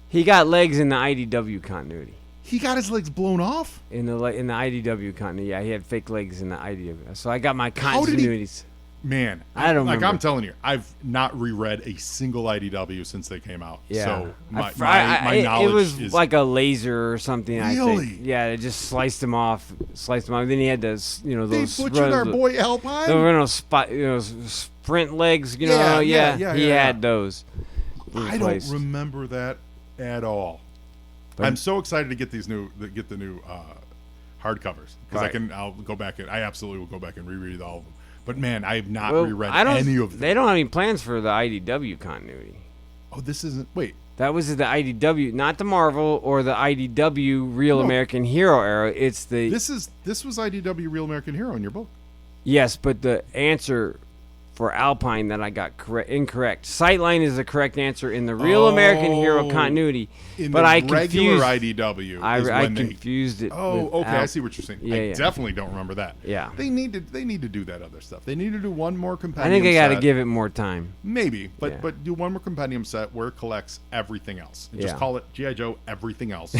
He got legs in the IDW continuity. He got his legs blown off? In the IDW continuity, yeah, he had fake legs in the IDW. So I got my How did he- continuities. Man, I don't remember. I'm telling you, I've not reread a single IDW since they came out. Yeah. So my It knowledge was is like a laser or something. I Really? think. Yeah, it just sliced him off. Then he had those, they those butchered our boy Alpine. sprint legs. Yeah, He yeah. had those. I don't remember that at all. But- I'm so excited to get the new hardcovers because Right. I'll go back and I absolutely will go back and reread all of them. But man, I have not Well, reread I don't- any of them. They don't have any plans for the IDW continuity. Oh, this isn't. Wait, That was the IDW, not the Marvel or the IDW Real No. American Hero era. It's the this was IDW Real American Hero in your book. yes, but the answer for Alpine that I got incorrect. Sightline is the correct answer in the Real American Hero continuity, In but the I regular confused. IDW. I is when they, confused it. Oh, with okay. I Al- see what you're saying. Yeah, I yeah. definitely don't remember that. Yeah. They need to do that other stuff. They need to do one more I compendium. think I got to set. give it more time. Maybe, but Yeah. but do one more compendium set where it collects everything else. And Just Yeah. call it G.I. Joe Everything Else.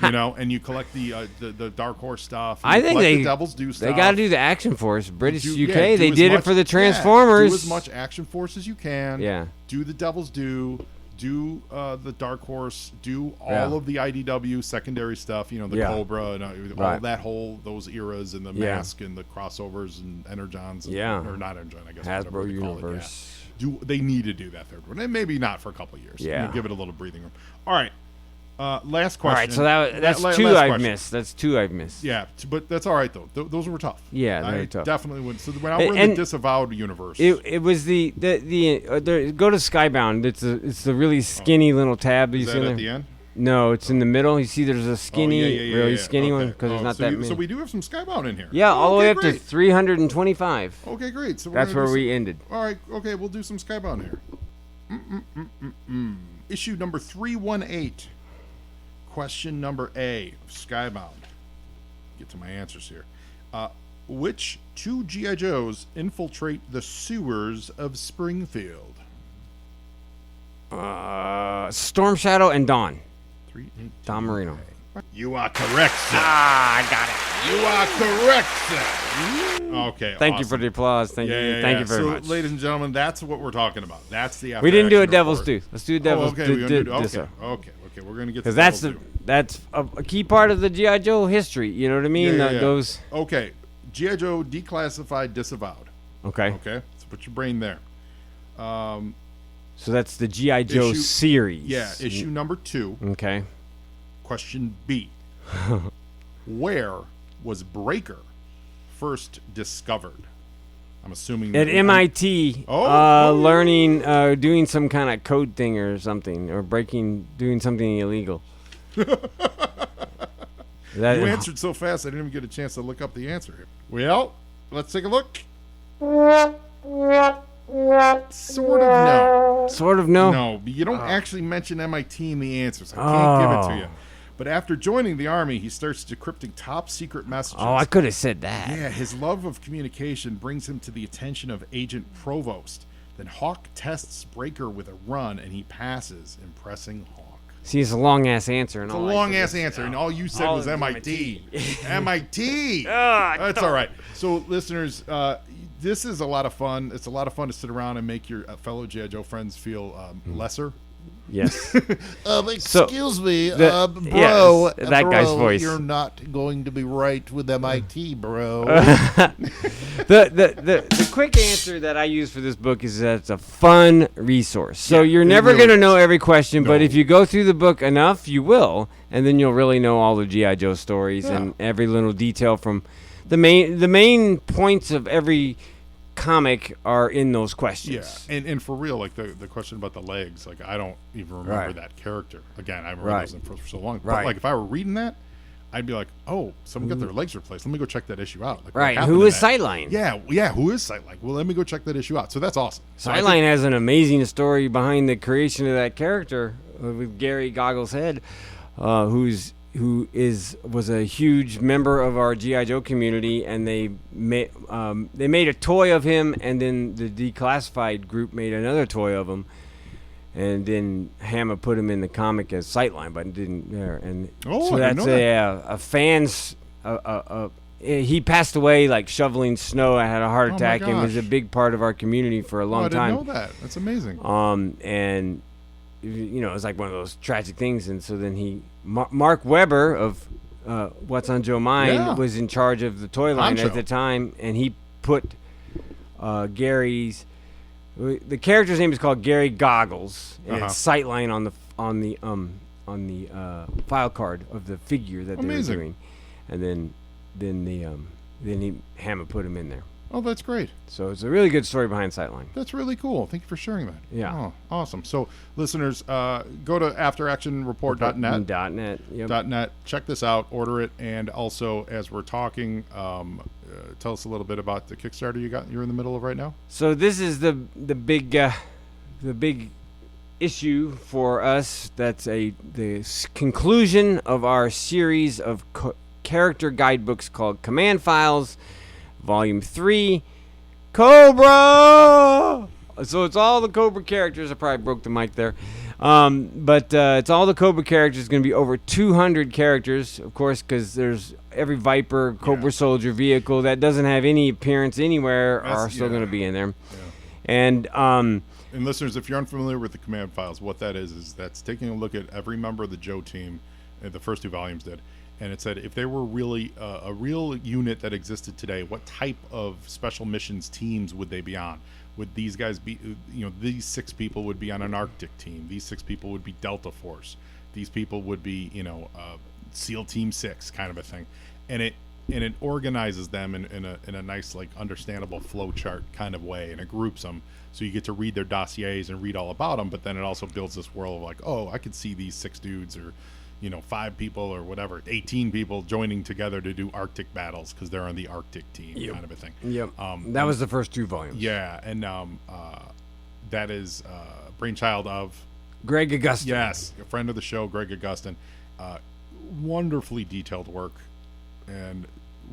And you collect the Dark Horse stuff. And I you think collect they the Devil's Due stuff. They got to do the Action Force, British Do- UK. yeah, do they as did much- it for the yeah, Transformers. do as much Action Force as you can. Yeah. Do the Devil's Due. Do the Dark Horse. Do all Yeah. of the IDW secondary stuff. The Yeah. Cobra and all Right. that those eras and the Yeah. Mask and the crossovers and Energons. And, Yeah. Or not Energon, I guess. Hasbro whatever they call it, Universe. yeah. They need to do that third one, and maybe not for a couple of years. Yeah. Give it a little breathing room. All right, last All question. right, so that's La- two last I've question. missed. That's two I've missed. Yeah, but that's all right though. Those were tough. Yeah, they I were tough. definitely would. So when we're in And- the disavowed universe, It was the go to Skybound. It's the really skinny little tab that you is see that there. at the end? No, it's in the middle. You see, there's a skinny, yeah, really yeah. skinny one Okay. because there's not so that you- many. So we do have some Skybound in here. Yeah, all the way up to great. 325. Okay, great. So we're That's gonna where do we ended. All right. Okay, we'll do some Skybound here. Issue number 318. Question number A of Skybound. Get to my answers here. which two G.I. Joes infiltrate the sewers of Springfield? Storm Shadow and Dawn. 3-8. Don Marino. You are correct, sir. I got it. You are correct, sir. Okay. Thank you awesome. for the applause. Thank you. Thank you very so, much. ladies and gentlemen, that's what we're talking about. That's the. We didn't do a After Action Devil's Report. Due. Let's do a Devil's okay. Due. We're gonna do, this okay. one. Okay. We're gonna get. Because to that's a key part of the G.I. Joe history. You know what I mean? Yeah. Those. Okay. G.I. Joe declassified, disavowed. Okay. Okay. So put your brain there. So that's the G.I. Joe series. Yeah. Issue number 2. Okay. Question B. Where was Breaker first discovered? I'm assuming At MIT, learning, doing some kind of code thing or something, or doing something illegal. You answered so fast, I didn't even get a chance to look up the answer here. Well, let's take a look. Sort of no. Sort of no. No, you don't actually mention MIT in the answers. I can't give it to you. But after joining the Army, he starts decrypting top-secret messages. Oh, I could have said that. Yeah, his love of communication brings him to the attention of Agent Provost. Then Hawk tests Breaker with a run, and he passes, impressing Hawk. See, it's a long-ass answer. It's a long-ass answer, and all you said was MIT. MIT! That's all right. So, listeners, this is a lot of fun. It's a lot of fun to sit around and make your fellow G.I. Joe friends feel lesser. Yes. Excuse me, bro. Yes, that guy's bro, voice. You're not going to be right with MIT, bro. The quick answer that I use for this book is that it's a fun resource. So you're never really going to know every question, but No. if you go through the book enough, you will, and then you'll really know all the G.I. Joe stories and every little detail from the main points of every comic are in those questions. Yeah, and for real, like the question about the legs, like I don't even remember that character. Again, I haven't read those for so long. But like if I were reading that, I'd be like, oh, someone got their legs replaced. Let me go check that issue out. Like, what happened Who to is that? Sightline? Yeah, who is Sightline? Well, let me go check that issue out. So that's awesome. So I Sightline has an amazing story behind the creation of that character with Gary Goggles Head, who was a huge member of our G.I. Joe community, and they made a toy of him, and then the Declassified group made another toy of him, and then Hammer put him in the comic as Sightline, but didn't there. And so I didn't that's know a fan's. He passed away like shoveling snow. I had a heart attack and was a big part of our community for a long time. I didn't know that. That's amazing. And you know, it was like one of those tragic things. And so then Mark Weber of What's on Joe Mind was in charge of the toy line at the time, and he put Gary's. The character's name is called Gary Goggles, and it's Sightline on the file card of the figure that they were doing, and then Hammer put him in there. Oh, that's great. So it's a really good story behind Sightline. That's really cool. Thank you for sharing that. Yeah. Oh, awesome. So, listeners, go to afteractionreport.net. .net. Check this out. Order it. And also, as we're talking, tell us a little bit about the Kickstarter you're in the middle of right now. So this is the big issue for us. That's the conclusion of our series of character guidebooks called Command Files, Volume 3, Cobra! So it's all the Cobra characters. I probably broke the mic there. But it's all the Cobra characters. It's going to be over 200 characters, of course, because there's every Viper, Cobra Soldier vehicle that doesn't have any appearance anywhere are still going to be in there. Yeah. And listeners, if you're unfamiliar with the Command Files, what that is that's taking a look at every member of the Joe team, the first 2 volumes did, and it said if they were really a real unit that existed today, what type of special missions teams would they be on? Would these guys be, these 6 people would be on an Arctic team. These 6 people would be Delta Force. These people would be, SEAL Team 6 kind of a thing. And it organizes them in a nice, like, understandable flow chart kind of way, and it groups them so you get to read their dossiers and read all about them. But then it also builds this world of like, oh, I could see these 6 dudes or 5 people or whatever, 18 people joining together to do Arctic battles because they're on the Arctic team, kind of a thing. Yep. That was the first 2 volumes. Yeah, and that is brainchild of Greg Augustin. Yes, a friend of the show, Greg Augustin. Wonderfully detailed work, and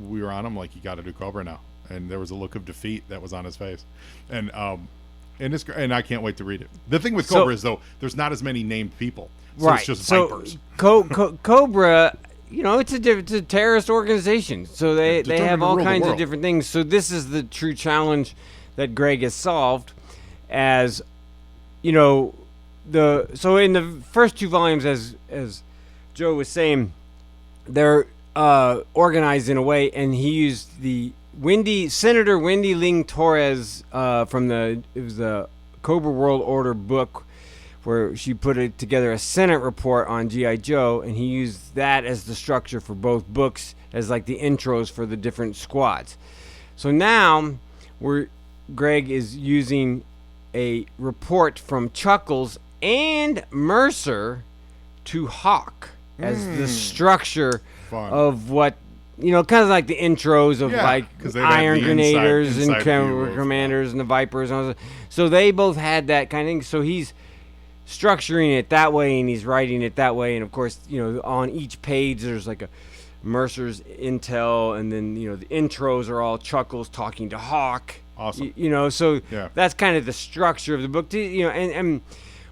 we were on him like, you got to do Cobra now, and there was a look of defeat that was on his face, and I can't wait to read it. The thing with Cobra is though, there's not as many named people, so right? It's just so vipers. Cobra, it's a terrorist organization, so they have all kinds of different things. So this is the true challenge that Greg has solved, as so in the first 2 volumes, as Joe was saying, they're organized in a way, and he used the Senator Wendy Ling Torres from the Cobra World Order book, where she put together a Senate report on G.I. Joe, and he used that as the structure for both books, as like the intros for the different squads. So now Greg is using a report from Chuckles and Mercer to Hawk as the structure of what, kind of like the intros of like Iron Grenaders and Commanders and the Vipers. And all that. So they both had that kind of thing. So he's structuring it that way, and he's writing it that way. And of course, on each page there's like a Mercer's intel, and then the intros are all Chuckles talking to Hawk. Awesome. So that's kind of the structure of the book. And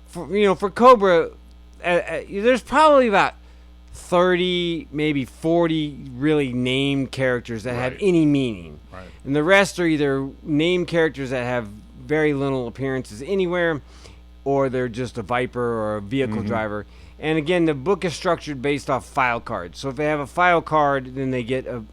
for Cobra, there's probably about 30, maybe 40 really named characters that have any meaning. Right. And the rest are either named characters that have very little appearances anywhere, or they're just a Viper or a vehicle driver. And again, the book is structured based off file cards. So if they have a file card, then they get a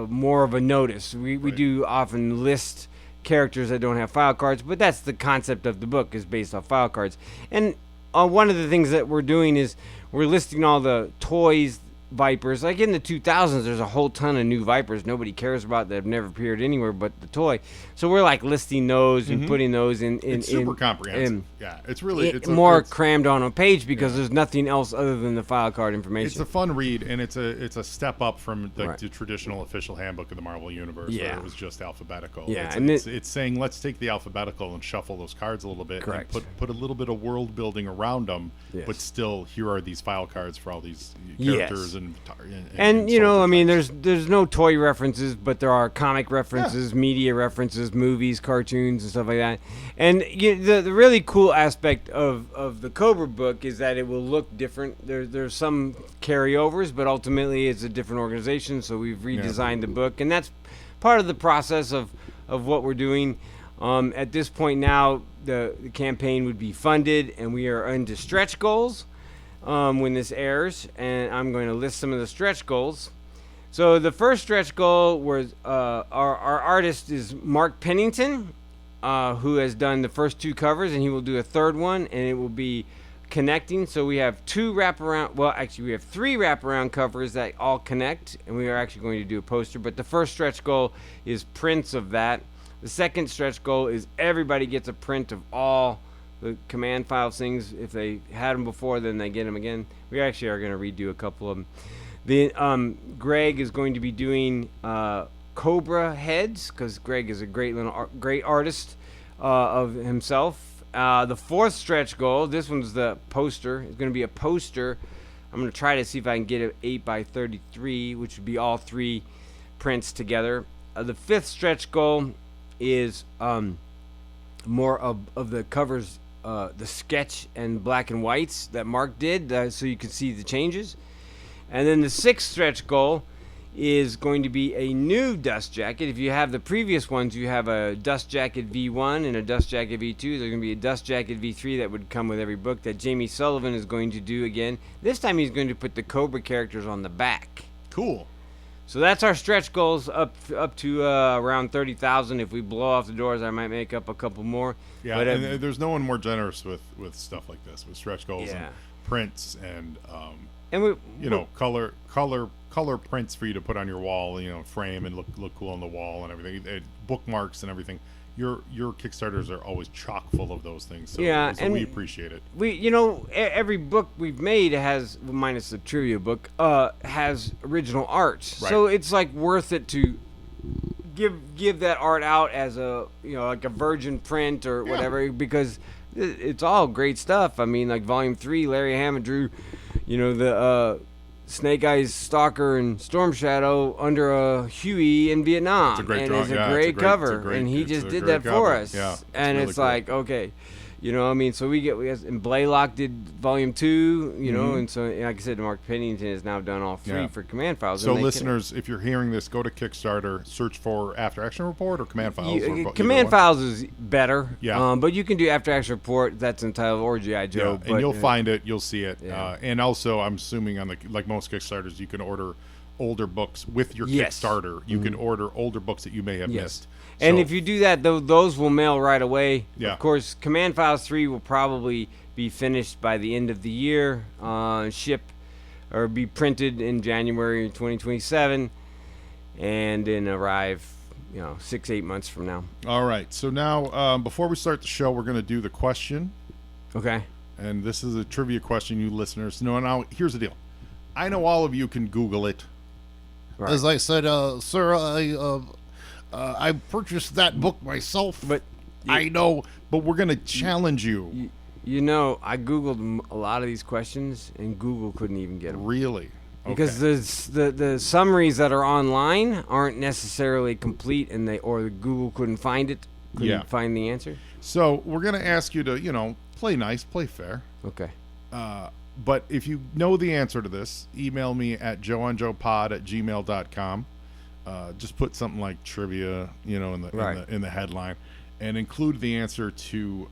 more of a notice. We do often list characters that don't have file cards, but that's the concept of the book, is based off file cards. And one of the things that we're doing is we're listing all the toys Vipers. Like in the 2000s, there's a whole ton of new Vipers nobody cares about that have never appeared anywhere but the toy. So we're like listing those and putting those in. It's super comprehensive. It's really it's crammed on a page, because there's nothing else other than the file card information. It's a fun read, and it's a step up from the traditional official handbook of the Marvel Universe, where it was just alphabetical. Yeah, it's saying, let's take the alphabetical and shuffle those cards a little bit, and put a little bit of world building around them, but still, here are these file cards for all these characters and there's no toy references, but there are comic references, media references, movies, cartoons, and stuff like that. And the really cool aspect of the Cobra book is that it will look different. There's some carryovers, but ultimately it's a different organization, so we've redesigned the book, and that's part of the process of what we're doing. At this point now, the campaign would be funded, and we are into stretch goals when this airs, and I'm going to list some of the stretch goals. So the first stretch goal was our artist is Mark Pennington, who has done the first 2 covers, and he will do a third one, and it will be connecting. So we have 3 wraparound covers that all connect, and we are actually going to do a poster. But the first stretch goal is prints of that. The second stretch goal is everybody gets a print of all the command file things. If they had them before, then they get them again. We actually are going to redo a couple of them. Greg is going to be doing Cobra heads, because Greg is a great artist of himself. The fourth stretch goal, this one's the poster. It's going to be a poster. I'm going to try to see if I can get it 8x33, which would be all 3 prints together. The fifth stretch goal is more of the covers, the sketch and black and whites that Mark did, so you can see the changes. And then the sixth stretch goal is going to be a new dust jacket. If you have the previous ones, you have a dust jacket V1 and a dust jacket V2. There's going to be a dust jacket V3 that would come with every book that Jamie Sullivan is going to do again. This time he's going to put the Cobra characters on the back. Cool. So that's our stretch goals up to around 30,000. If we blow off the doors, I might make up a couple more. Yeah, but and there's no one more generous with stuff like this, with stretch goals and prints and color prints for you to put on your wall, frame and look cool on the wall and everything. Bookmarks and everything. Your Kickstarters are always chock full of those things. So and we appreciate it. Every book we've made has, minus the trivia book, has original art. Right. So it's like worth it to give that art out as a like a virgin print or whatever, because it's all great stuff. I mean, like Volume 3, Larry Hammond drew, the Snake Eyes, Stalker, and Storm Shadow under a Huey in Vietnam. It's a great and drawing. it's a Yeah, great cover. And he it's just a did great that cover. for us. Yeah, and really it's cool. like, okay. You know what I mean? So we got, and Blaylock did Volume 2, you know, and so, like I said, Mark Pennington has now done all 3 for Command Files. So, listeners, if you're hearing this, go to Kickstarter, search for After Action Report or Command Files. Command Files is better. Yeah. But you can do After Action Report, that's entitled, or G.I. Joe. Yeah, but, and you'll find it, you'll see it. Yeah. And also, I'm assuming on like most Kickstarters, you can order older books with your Yes. Kickstarter. You can order older books that you may have missed. And So- if you do that, those will mail right away. Yeah. Of course, Command Files 3 will probably be finished by the end of the year, ship or be printed in January 2027, and then arrive, 6-8 months from now. All right. So now, before we start the show, we're going to do the question. Okay. And this is a trivia question, you listeners. No, now, here's the deal. I know all of you can Google it. Right. As I said, sir, I purchased that book myself. But I know, but we're going to challenge you. I Googled a lot of these questions, and Google couldn't even get them. Really? Because the summaries that are online aren't necessarily complete, and Google couldn't find it, couldn't find the answer. So we're going to ask you to, play nice, play fair. Okay. But if you know the answer to this, email me at joeonjoepod@gmail.com. Just put something like trivia, in the headline, and include the answer to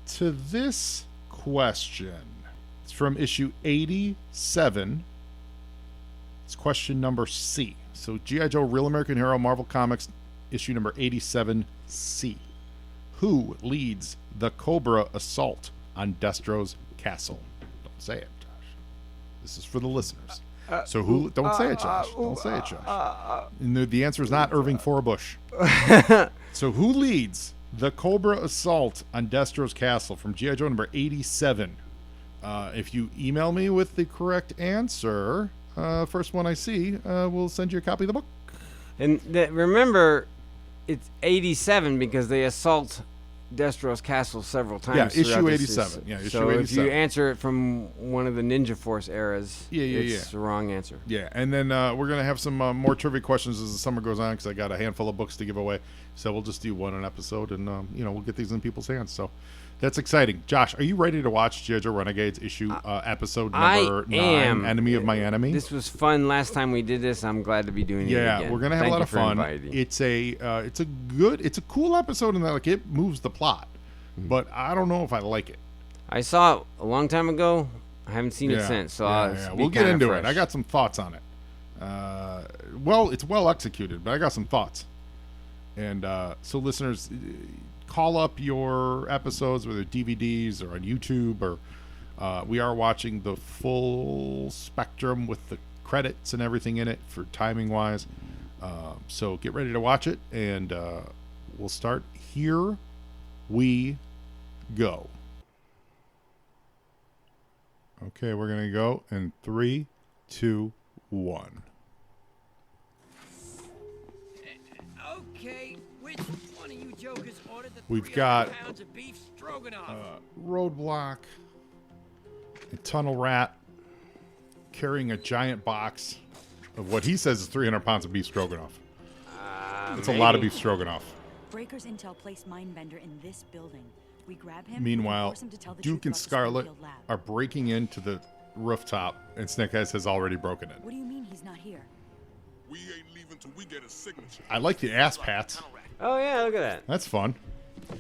this question. It's from issue 87. It's question number C. So G.I. Joe Real American Hero Marvel Comics issue number 87C. Who leads the Cobra assault on Destro's castle? Don't say it, Josh. This is for the listeners. So who? Don't say it, Josh. Don't say it, Josh. And the answer is not Irving Forbush. So who leads the Cobra assault on Destro's castle from G.I. Joe number 87? If you email me with the correct answer, first one I see, we'll send you a copy of the book. And remember, it's 87 because they assault Destro's castle several times. Yeah, issue throughout this 87. Yeah, issue so 87. if you answer it from one of the Ninja Force eras, it's the wrong answer. Yeah, and then we're going to have some more trivia questions as the summer goes on because I got a handful of books to give away. So we'll just do one an episode, and we'll get these in people's hands. So that's exciting. Josh, are you ready to watch G.I. Joe Renegades issue episode number 9, am. Enemy of My Enemy? This was fun last time we did this. I'm glad to be doing it again. Yeah, we're gonna have a lot of fun. It's a cool episode in that it moves the plot, but I don't know if I like it. I saw it a long time ago. I haven't seen it since, so we'll get into it. I got some thoughts on it. It's well executed, but I got some thoughts. And so, listeners, call up your episodes, whether DVDs or on YouTube, or we are watching the full spectrum with the credits and everything in it for timing wise. So get ready to watch it, and we'll start. Here we go. Okay, we're gonna go in 3, 2, 1. Okay, which one of you jokers ordered the We've 300 got pounds of beef stroganoff? Roadblock, a tunnel rat carrying a giant box of what he says is 300 pounds of beef stroganoff. It's a lot of beef stroganoff. Breaker's intel placed Mindbender in this building. We grab him. Meanwhile, force him to tell the Duke truth and about the Scarlet Springfield lab. are breaking into the rooftop, and Snake Eyes has already broken it. What do you mean he's not here? We ain't leaving till we get a signature. I like the ass pats. Oh yeah, look at that That's fun.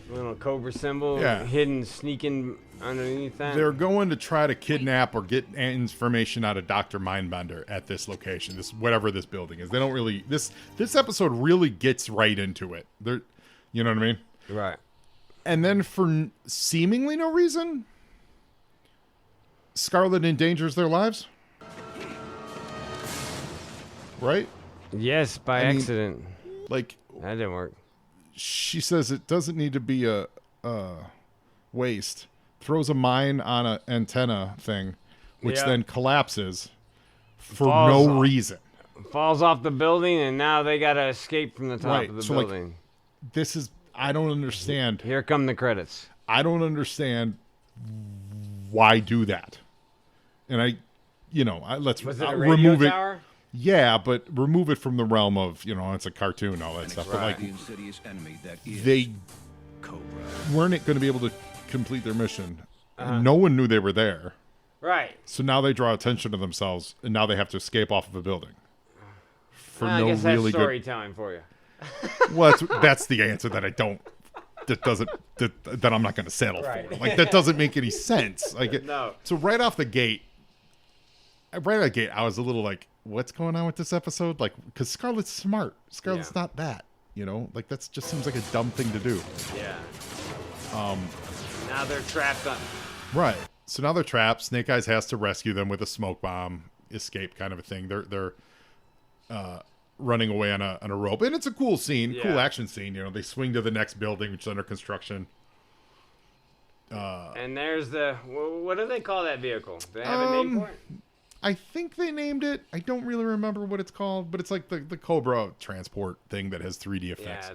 little Cobra symbol, Yeah. hidden, sneaking underneath that. They're going to try to kidnap or get information out of Dr. Mindbender at this location, whatever this building is. They don't really this episode really gets right into it. You know what I mean? Right. And then for seemingly no reason, Scarlet endangers their lives. Right? Yes, by I mean- accident. Like, That didn't work. she says it doesn't need to be a waste. Throws a mine on an antenna thing, which Yeah. then collapses for Falls no off. reason. Falls off the building, and now they gotta escape from the top Right, of the so, like, building. I don't understand. Here come the credits. I don't understand why do that. And let's Was it a radio remove tower? it. Yeah, but remove it from the realm of, it's a cartoon and all that stuff. But like, The insidious enemy that is they Cobra. weren't going to be able to complete their mission. No one knew they were there. Right. So now they draw attention to themselves, and now they have to escape off of a building. For I no guess really that's storytelling for you. good. Well, that's the answer that I don't. That I'm not going to settle for. Like, that doesn't make any sense. Like, No. So right out the gate, I was a little like, what's going on with this episode? Like, because Scarlett's smart. Scarlett's not that. Like, that just seems like a dumb thing to do. Yeah. Now they're trapped on. Right. So now they're trapped. Snake Eyes has to rescue them with a smoke bomb, escape kind of a thing. They're running away on a rope, and it's a cool scene, cool action scene. They swing to the next building, which is under construction. And there's what do they call that vehicle? Do they have a name for it? I think they named it. I don't really remember what it's called, but it's like the Cobra transport thing that has 3D effects. Yeah,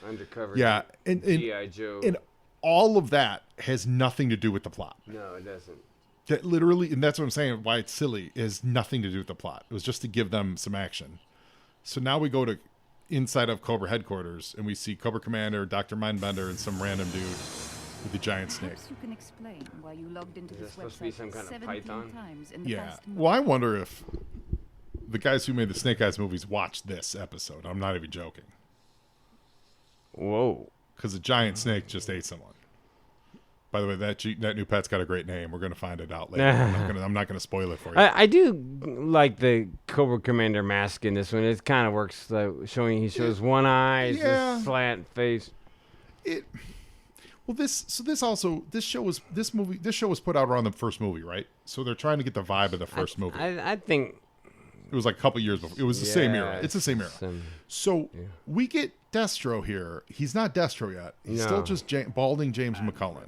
the undercover. Yeah, and G.I. Joe. and all of that has nothing to do with the plot. No, it doesn't. That literally, and that's what I'm saying, why it's silly, is nothing to do with the plot. It was just to give them some action. So now we go to inside of Cobra headquarters, and we see Cobra Commander, Dr. Mindbender, and some random dude with the giant snake. Perhaps you can explain why you logged into Is this that supposed to be website some kind of 17 python? times in the Yeah. past month. Well, I wonder if the guys who made the Snake Eyes movies watched this episode. I'm not even joking. Whoa. Because a giant snake just ate someone. By the way, that new pet's got a great name. We're going to find it out later. I'm not gonna spoil it for you. I do like the Cobra Commander mask in this one. It kind of works, he shows one eye, it's a slant face. Well, this show was put out around the first movie, right? So they're trying to get the vibe of the first movie. I think It was like a couple years before. It was the same era. It's the same era. So we get Destro here. He's not Destro yet. He's still just balding James McCullen.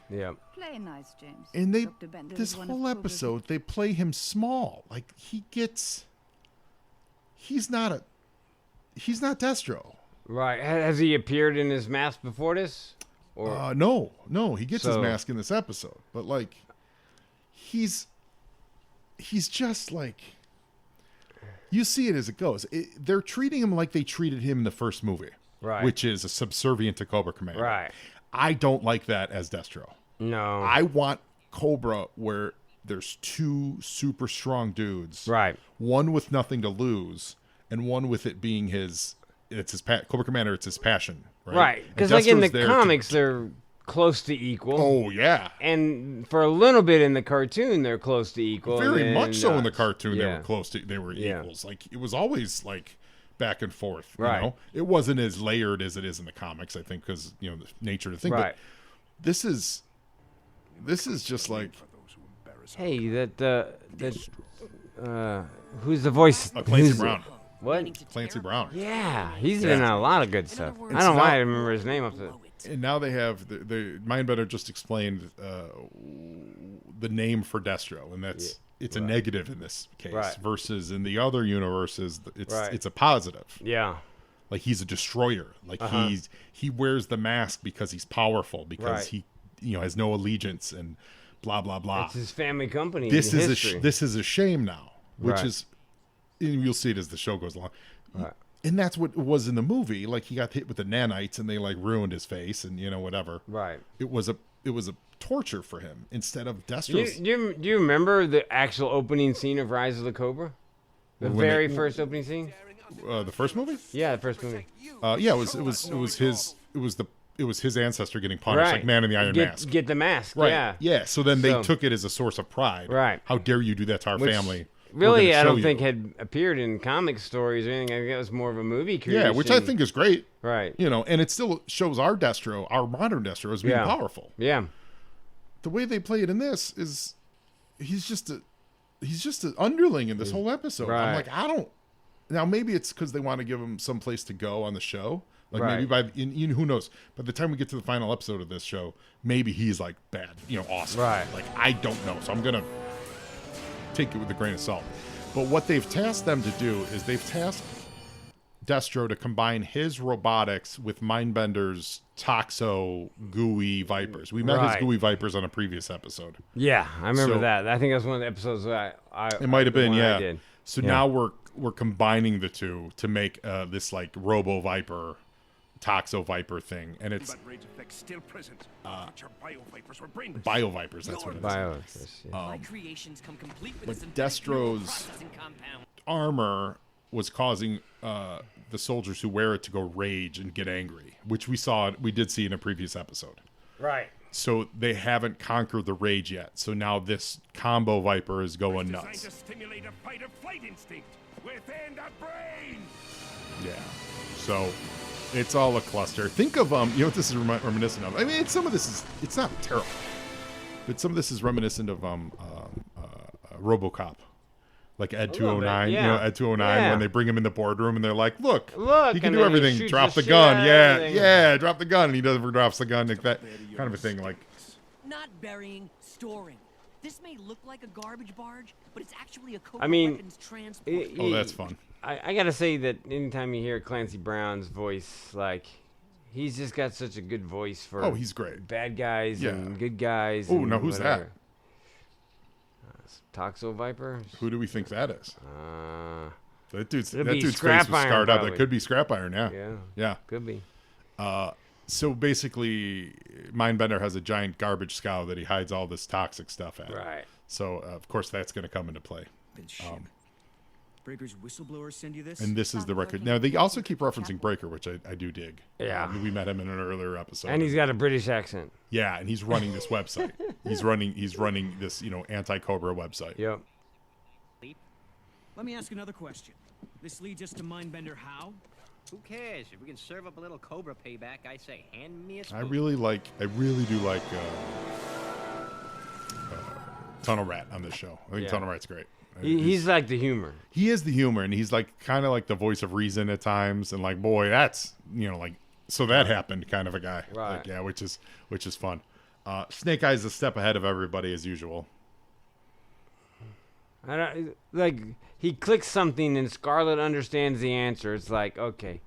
Yeah. Play nice, James. And Dr. Bender this is one of whole Cobra's- episode, they play him small. Like he's not Destro. Right. Has he appeared in his mask before this? Or No, he gets his So- mask in this episode. But like, he's just like, you see it as it goes. They're treating him like they treated him in the first movie, Right. which is a subservient to Cobra Commander. Right. I don't like that as Destro. No. I want Cobra where there's two super strong dudes, Right. one with nothing to lose, and one with it being Cobra Commander. It's his passion, right? Right. And Because like in the Destro's there comics, they're close to equal. Oh yeah. And for a little bit in the cartoon, they're close to equal. Very and much so in the not. cartoon, Yeah. they were Yeah. equals. Like it was always like back and forth. Right. You know? It wasn't as layered as it is in the comics, I think, because the nature of the thing. Right. But this is just like Hey, who's the voice? Clancy who's Brown. What? Clancy Brown. Yeah, he's been in a lot of good stuff. I don't so know why now- I remember his name off the. And now they have the Mindbender just explained the name for Destro, and it's a negative in this case Right. versus in the other universes it's Right. it's a positive. Yeah. Like he's a destroyer. Like he wears the mask because he's powerful, because Right. he has no allegiance and blah blah blah. It's his family company. This in is history. this is a shame now, which Right. is, and you'll see it as the show goes along. Right. And that's what it was in the movie. Like he got hit with the nanites and they like ruined his face and whatever. Right. It was a torture for him instead of Destro's. Do you remember the actual opening scene of Rise of the Cobra? The When very they- first opening scene? The first movie? Yeah, the first movie. Yeah, it was his ancestor getting punished, like Man in the Iron Mask. Get the mask. Right. Yeah. Yeah. So then they So- took it as a source of pride. Right. How dare you do that to our Which family? Really, We're gonna I show don't you. think had appeared in comic stories or anything. I think it was more of a movie creation. Yeah, which I think is great. Right. And it still shows our Destro, our modern Destro, as being Yeah. powerful. Yeah. The way they play it in this is, he's just an underling in this whole episode. Right. I'm like, I don't. Now maybe it's because they want to give him some place to go on the show. Like maybe who knows? By the time we get to the final episode of this show, maybe he's like bad, awesome. Right. Like I don't know, so I'm gonna take it with a grain of salt. But what they've tasked them to do is they've tasked Destro to combine his robotics with Mindbender's Toxo gooey vipers. We met his gooey vipers on a previous episode. Yeah, I remember So- that. I think that's one of the episodes that It might have been, I yeah. did. So Yeah. now we're combining the two to make this like Robo Viper, Toxo Viper thing, and it's But rage effects still present. But your bio-vipers were brainless. Bio Vipers. That's what it is. Biosis, yeah. My creations come complete with but a synthetic neural Destro's- processing compound. Armor was causing the soldiers who wear it to go rage and get angry, which we did see in a previous episode. Right. So they haven't conquered the rage yet. So now this combo Viper is going Designed nuts. to stimulate a fight or flight instinct within the brain. Yeah. So it's all a cluster. Think of you know what this is reminiscent of. I mean, it's not terrible, but some of this is reminiscent of RoboCop. Like Ed 209, yeah. you know, Ed 209 Yeah. when they bring him in the boardroom and they're like, look, Look, he can and do then he everything. shoots Drop the the shit gun. out of Yeah, everything. yeah, drop the gun. And he never drops the gun. Like that kind of a thing. Like, Not burying, storing. This may look like a garbage barge, but it's actually a Cobra I mean, weapons transport. oh, that's fun. I gotta say that anytime you hear Clancy Brown's voice, like, he's just got such a good voice for Oh, he's great. bad guys Yeah. and good guys. Oh, and now who's whatever. that? Toxo Viper? Who do we think that is? That dude's It'll be face was Scrap Iron, scarred up. probably. That could be Scrap Iron. Yeah. Yeah, Yeah. could be. So basically, Mindbender has a giant garbage scow that he hides all this toxic stuff at. Right. So of course that's going to come into play. Breaker's whistleblower send you this? And this is the record. Now they also keep referencing Breaker, which I do dig. Yeah. We met him in an earlier episode. And he's got a British accent. Yeah, and he's running this website. he's running this, anti-Cobra website. Yep. Let me ask another question. This leads us to Mindbender how? Who cares? If we can serve up a little Cobra payback, I say, hand me a spoon. I really do like Tunnel Rat on this show. I think Tunnel Rat's great. He's like the humor. He is the humor, and he's like kind of like the voice of reason at times, and like, boy, that's like, so that happened kind of a guy. Right. Like, yeah, which is fun. Snake Eyes a step ahead of everybody as usual. I don't, like, he clicks something and Scarlet understands the answer. It's like, okay,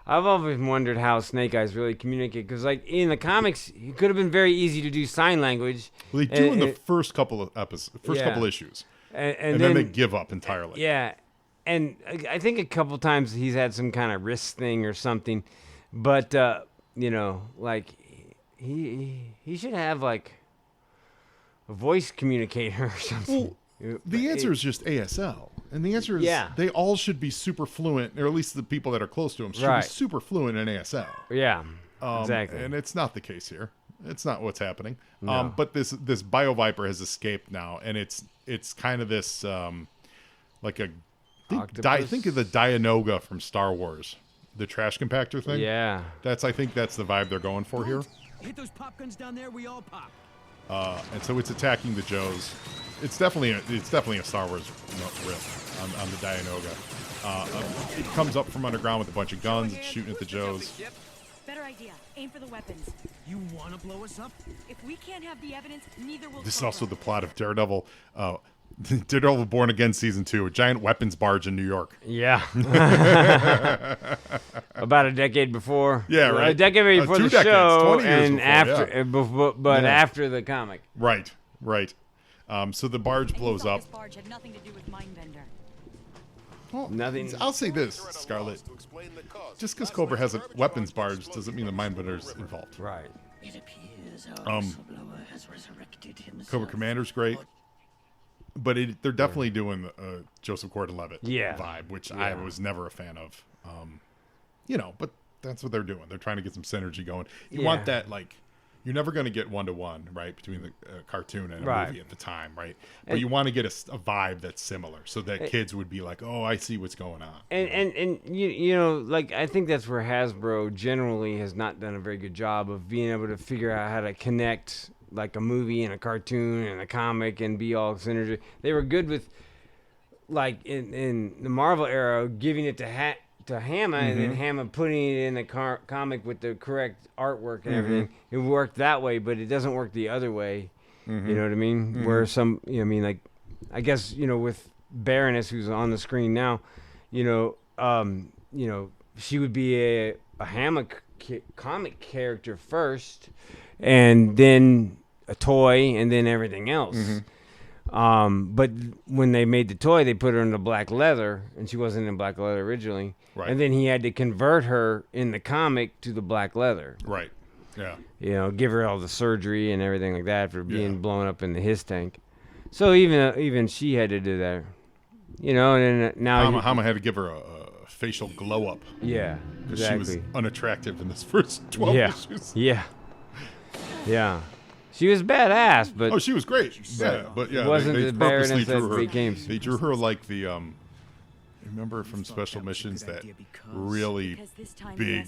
I've always wondered how Snake Eyes really communicate, because like in the comics, it could have been very easy to do sign language. Well, they do in the first couple of couple issues, and then they give up entirely. Yeah, and I think a couple times he's had some kind of wrist thing or something, but like he should have like a voice communicator or something. The answer is just ASL. And the answer is they all should be super fluent, or at least the people that are close to him should be super fluent in ASL. Yeah, exactly. And it's not the case here. It's not what's happening. No. But this Bio Viper has escaped now, and it's kind of this like think of the Dianoga from Star Wars, the trash compactor thing. Yeah, I think that's the vibe they're going for here. Hit those pop guns down there, we all pop. And so it's attacking the Joes. It's definitely a Star Wars riff on the Dianoga. It comes up from underground with a bunch of guns. It's shooting at the Joes. Better idea. Aim for the weapons. You wanna blow us up? If we can't have the evidence, neither will This is Cobra. also the plot of Daredevil. Daredevil Born Again Season 2, a giant weapons barge in New York. Yeah. About a decade before. Yeah, right. A decade before 2 the decades, show, 20 years and before, after, after the comic. Right. So the barge And you blows thought up. This barge had nothing to do with Mindbender. Well, Nothing. I'll say this, Scarlet. Just because Cobra has a weapons barge doesn't mean the Mindbender's involved. Right. It appears our whistleblower has resurrected himself. Cobra Commander's great. But they're definitely doing the Joseph Gordon-Levitt vibe, which I was never a fan of. But that's what they're doing. They're trying to get some synergy going. You want that, like, you're never going to get one-to-one, right, between the cartoon and a movie at the time, right? But you want to get a vibe that's similar so that kids would be like, oh, I see what's going on. And like, I think that's where Hasbro generally has not done a very good job of being able to figure out how to connect like a movie and a cartoon and a comic and be all synergy. They were good with, like, in the Marvel era, giving it to Hama and then Hama putting it in the comic with the correct artwork and everything. It worked that way, but it doesn't work the other way. You know what I mean? Where like, I guess, with Baroness, who's on the screen now, she would be a hammock comic character first, and then a toy, and then everything else. But when they made the toy, they put her in the black leather, and she wasn't in black leather originally. Right. And then he had to convert her in the comic to the black leather. Right. Yeah. Give her all the surgery and everything like that for being blown up in the his tank. So even she had to do that. And then now Hama had to give her a facial glow up. Yeah, Because exactly. she was unattractive in this first 12 issues. Yeah. She was badass, but She was great. Yeah, but yeah, wasn't they the purposely Baroness that drew her. became. They drew her like the remember from Special Missions that really big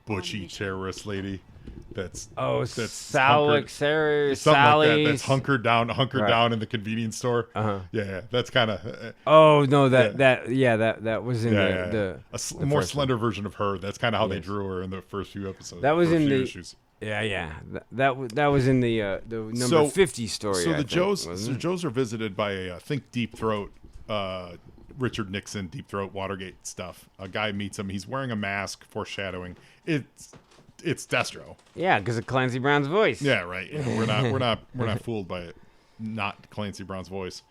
butchy terrorist lady. That's Sally. something like that. That's hunkered down in the convenience store. Yeah, that's kind of. That was in the a more slender version of her. That's kind of how they drew her in the first few episodes. That was in the issues. Yeah. That was in the number 50 story. So the Joes are visited by a Think Deep Throat, Richard Nixon Deep Throat Watergate stuff. A guy meets him. He's wearing a mask, foreshadowing it's Destro. Yeah, because of Clancy Brown's voice. Yeah, right. We're not fooled by it. Not Clancy Brown's voice.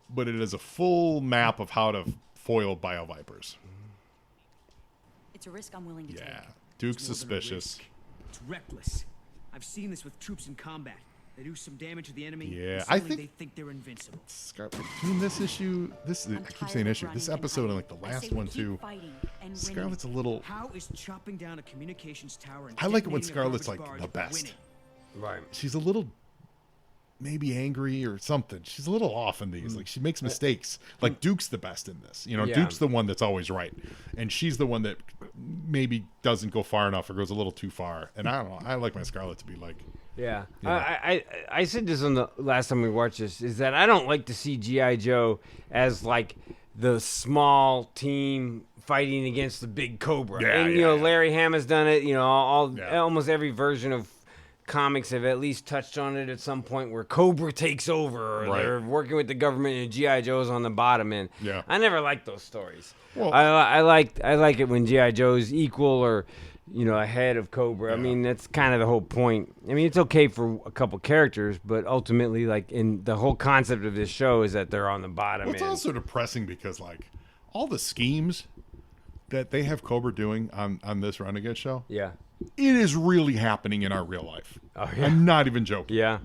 But it is a full map of how to foil biovipers. It's a risk I'm willing to take. Yeah, Duke's suspicious. It's reckless. I've seen this with troops in combat. They do some damage to the enemy. Yeah, and I suddenly think they think they're invincible. Between this issue, I keep saying issue. This episode and like the last one too. Scarlet's a little. How is chopping down a communications tower? And I like it when detonating a Scarlet's garbage like barge the best. winning? Right. She's a little maybe angry or something. She's a little off in these. Like she makes mistakes. Like Duke's the best in this. Duke's the one that's always right, and she's the one that maybe doesn't go far enough or goes a little too far. And I don't know. I like my Scarlet to be like. Yeah. I said this on the last time we watched this, is that I don't like to see G.I. Joe as like the small team fighting against the big Cobra. Larry Hama's done it. Almost every version of comics have at least touched on it at some point where Cobra takes over or they're working with the government and G.I. Joe's on the bottom end. Yeah. I never liked those stories. Well, I like it when G.I. Joe's equal or ahead of Cobra. I mean, that's kind of the whole point. I mean, it's okay for a couple characters, but ultimately, like, in the whole concept of this show is that they're on the bottom end. It's also depressing because, like, all the schemes that they have Cobra doing on this Renegade show, yeah, it is really happening in our real life. Oh, yeah. I'm not even joking. Yeah.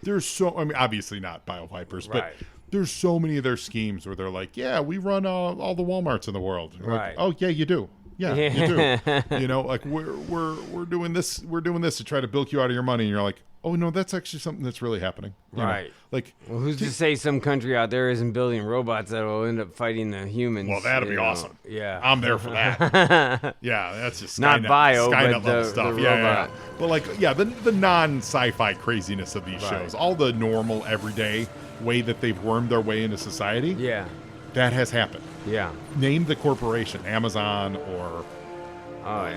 Obviously not biovipers, but there's so many of their schemes where they're like, yeah, we run all the Walmarts in the world. Like, oh, yeah, you do. Yeah, you do. Like we're doing this. We're doing this to try to bilk you out of your money. And you're like, oh no, that's actually something that's really happening. You know? Like, well, who's to say some country out there isn't building robots that will end up fighting the humans? Well, that'd be awesome. Yeah, I'm there for that. Yeah, that's just not bio, Skynet but the stuff. The yeah. But like, yeah, the non-sci-fi craziness of these shows, all the normal everyday way that they've wormed their way into society. Yeah. That has happened. Yeah. Name the corporation, Amazon or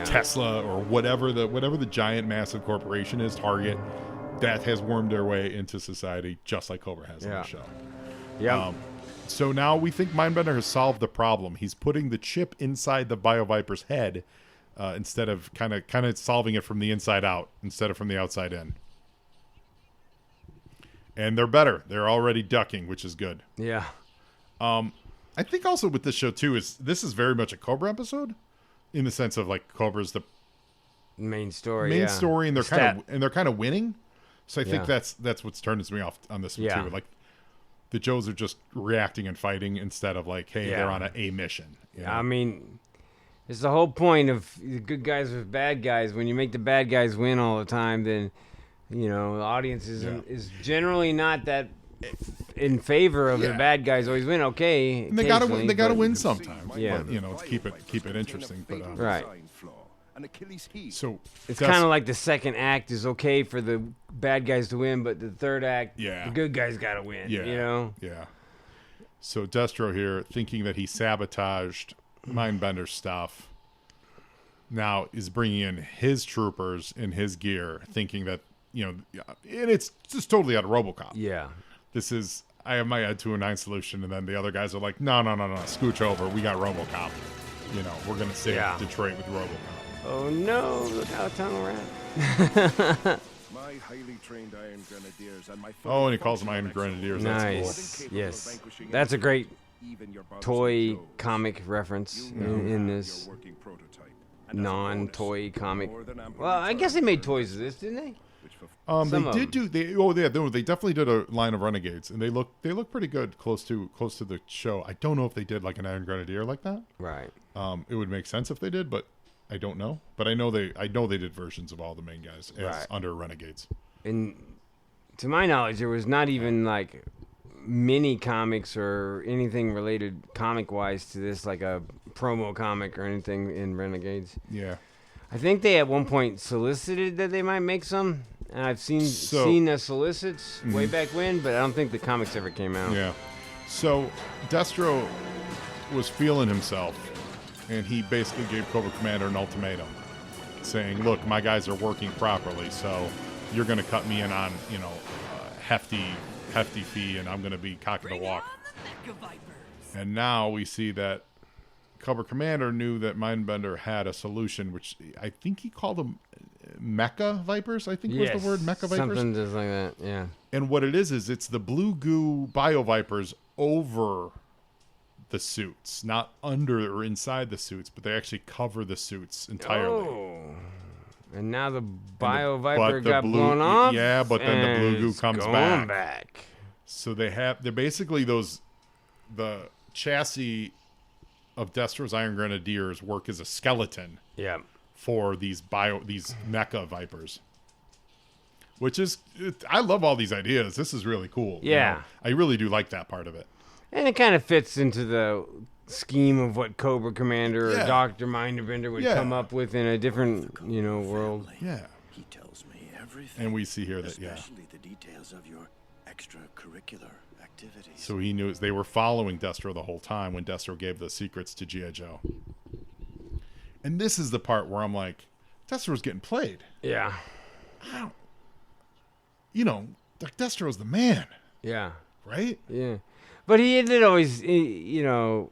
Tesla or whatever the giant massive corporation is, Target, that has wormed their way into society just like Cobra has on the show. Yeah. So now we think Mindbender has solved the problem. He's putting the chip inside the BioViper's head instead of kind of solving it from the inside out instead of from the outside in. And they're better. They're already ducking, which is good. Yeah. I think also with this show too this is very much a Cobra episode, in the sense of like Cobra's the main story, and they're kind of winning. So I think that's what's turned me off on this one too. Like the Joes are just reacting and fighting instead of like, hey, they're on a mission. You know? I mean, it's the whole point of the good guys with bad guys. When you make the bad guys win all the time, then the audience is generally not that in favor of the bad guys always win. Okay, and they gotta win. They gotta win sometime. Yeah, but, to keep it interesting. But right. So it's kind of like the second act is okay for the bad guys to win, but the third act, the good guys gotta win. Yeah. Yeah. So Destro here, thinking that he sabotaged Mindbender's stuff, now is bringing in his troopers in his gear, thinking that and it's just totally out of RoboCop. Yeah. This is I have my Ed 209 solution, and then the other guys are like, no, scooch over. We got RoboCop. You know, we're gonna save Detroit with RoboCop. Oh no! Look how tunnel rat. My highly trained Iron Grenadiers and my Oh, and he calls them Iron Grenadiers. Nice. That's cool. Yes. That's a great toy comic reference in this non-toy comic. Well, I guess they made toys of this, didn't they? They definitely did a line of Renegades, and they look pretty good close to the show. I don't know if they did like an Iron Grenadier like that. Right. It would make sense if they did, but I don't know. But I know they did versions of all the main guys under Renegades. And to my knowledge, there was not even like mini comics or anything related comic-wise to this, like a promo comic or anything in Renegades. Yeah. I think they at one point solicited that they might make some, and I've seen the solicits way back when, but I don't think the comics ever came out. Yeah. So Destro was feeling himself, and he basically gave Cobra Commander an ultimatum, saying, "Look, my guys are working properly, so you're going to cut me in on, you know, hefty fee, and I'm going to be cocking the walk." And now we see that Cobra Commander knew that Mindbender had a solution, which I think he called them Mecha Vipers, I think was the word, Mecha Vipers. Something just like that, yeah. And what it is it's the blue goo Bio Vipers over the suits, not under or inside the suits, but they actually cover the suits entirely. Oh. And now the Bio Viper got blown off? Yeah, but then the blue goo comes back. So they're basically the chassis of Destro's Iron Grenadiers work as a skeleton for these Mecha Vipers. Which is, I love all these ideas. This is really cool. Yeah. You know? I really do like that part of it. And it kind of fits into the scheme of what Cobra Commander or Dr. Mindbender would come up with in a different, world. Yeah. He tells me everything. And we see here that, especially the details of your extracurricular activities. So he knew they were following Destro the whole time when Destro gave the secrets to G.I. Joe. And this is the part where I'm like, Destro's getting played. Yeah. Destro's the man. Yeah. Right? Yeah. But he did always, in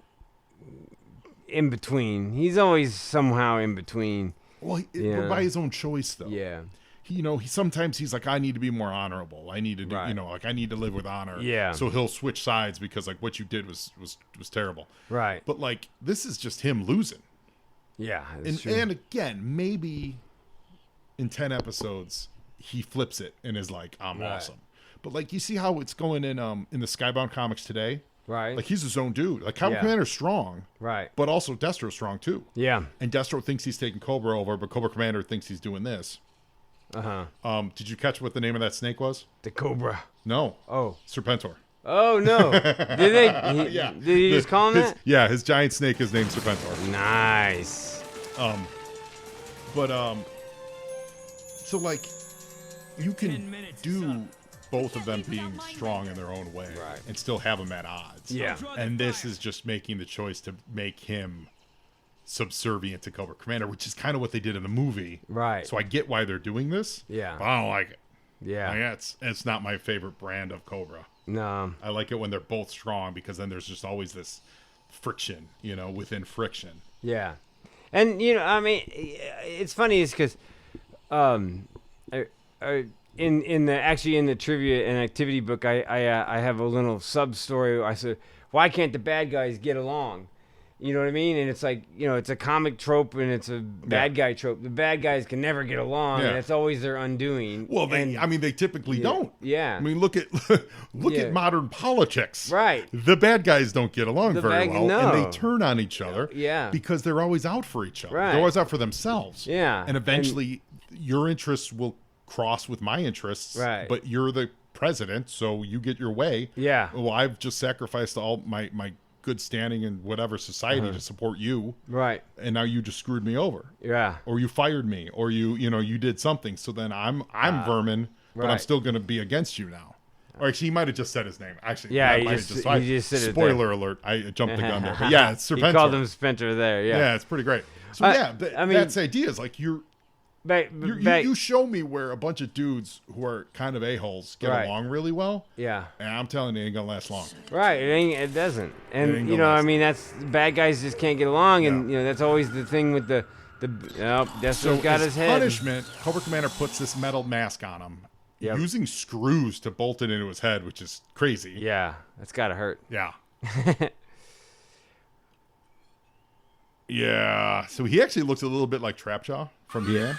between. He's always somehow in between. Well, but by his own choice, though. Yeah. He sometimes he's like, I need to be more honorable. I need to do, I need to live with honor. Yeah. So he'll switch sides because what you did was terrible. Right. But this is just him losing. Yeah. And again, maybe in 10 episodes he flips it and is like, I'm awesome. But you see how it's going in the Skybound comics today? Right. He's his own dude. Cobra Commander's strong. Right. But also Destro's strong too. Yeah. And Destro thinks he's taking Cobra over, but Cobra Commander thinks he's doing this. Uh-huh. Did you catch what the name of that snake was? The Cobra. No. Oh. Serpentor. Oh, no. Did they? Yeah. Did he just call him that? Yeah, his giant snake is named Serpentor. Nice. So you can do both of them being strong in their own way and still have them at odds. Yeah. And this is just making the choice to make him subservient to Cobra Commander, which is kind of what they did in the movie. Right. So I get why they're doing this. Yeah. But I don't like it. Yeah. It's not my favorite brand of Cobra. No. I like it when they're both strong because then there's just always this friction, within friction. Yeah. And, it's funny is because in the trivia and activity book, I have a little sub story. I said, why can't the bad guys get along? You know what I mean? And it's it's a comic trope and it's a bad guy trope. The bad guys can never get along, and it's always their undoing. Well, they typically don't. Yeah. I mean, look at modern politics. Right. The bad guys don't get along very well, no. and they turn on each other. Yeah. Because they're always out for each other. Right. They're always out for themselves. Yeah. And eventually, your interests will cross with my interests. Right. But you're the president, so you get your way. Yeah. Well, I've just sacrificed all my good standing in whatever society to support you. Right. And now you just screwed me over. Yeah. Or you fired me, or you did something. So then I'm vermin, but I'm still going to be against you now. Or actually, he might have just said his name. Actually, yeah, he just said it. Spoiler alert! I jumped the gun there. But yeah, it's Serpentor. He called him Spencer there. Yeah. Yeah, it's pretty great. So that's the idea. Is You show me where a bunch of dudes who are kind of a-holes get Right. along really well. Yeah. And I'm telling you, it ain't gonna last long. Right. It doesn't. And ain't you gonna know, I last mean, that's bad guys just can't get along, and you know that's always the thing with the Destro's got as his head. punishment, Cobra Commander puts this metal mask on him, Yep. using screws to bolt it into his head, which is crazy. Yeah, that's gotta hurt. Yeah. Yeah. So he actually looks a little bit like Trapjaw from He-Man.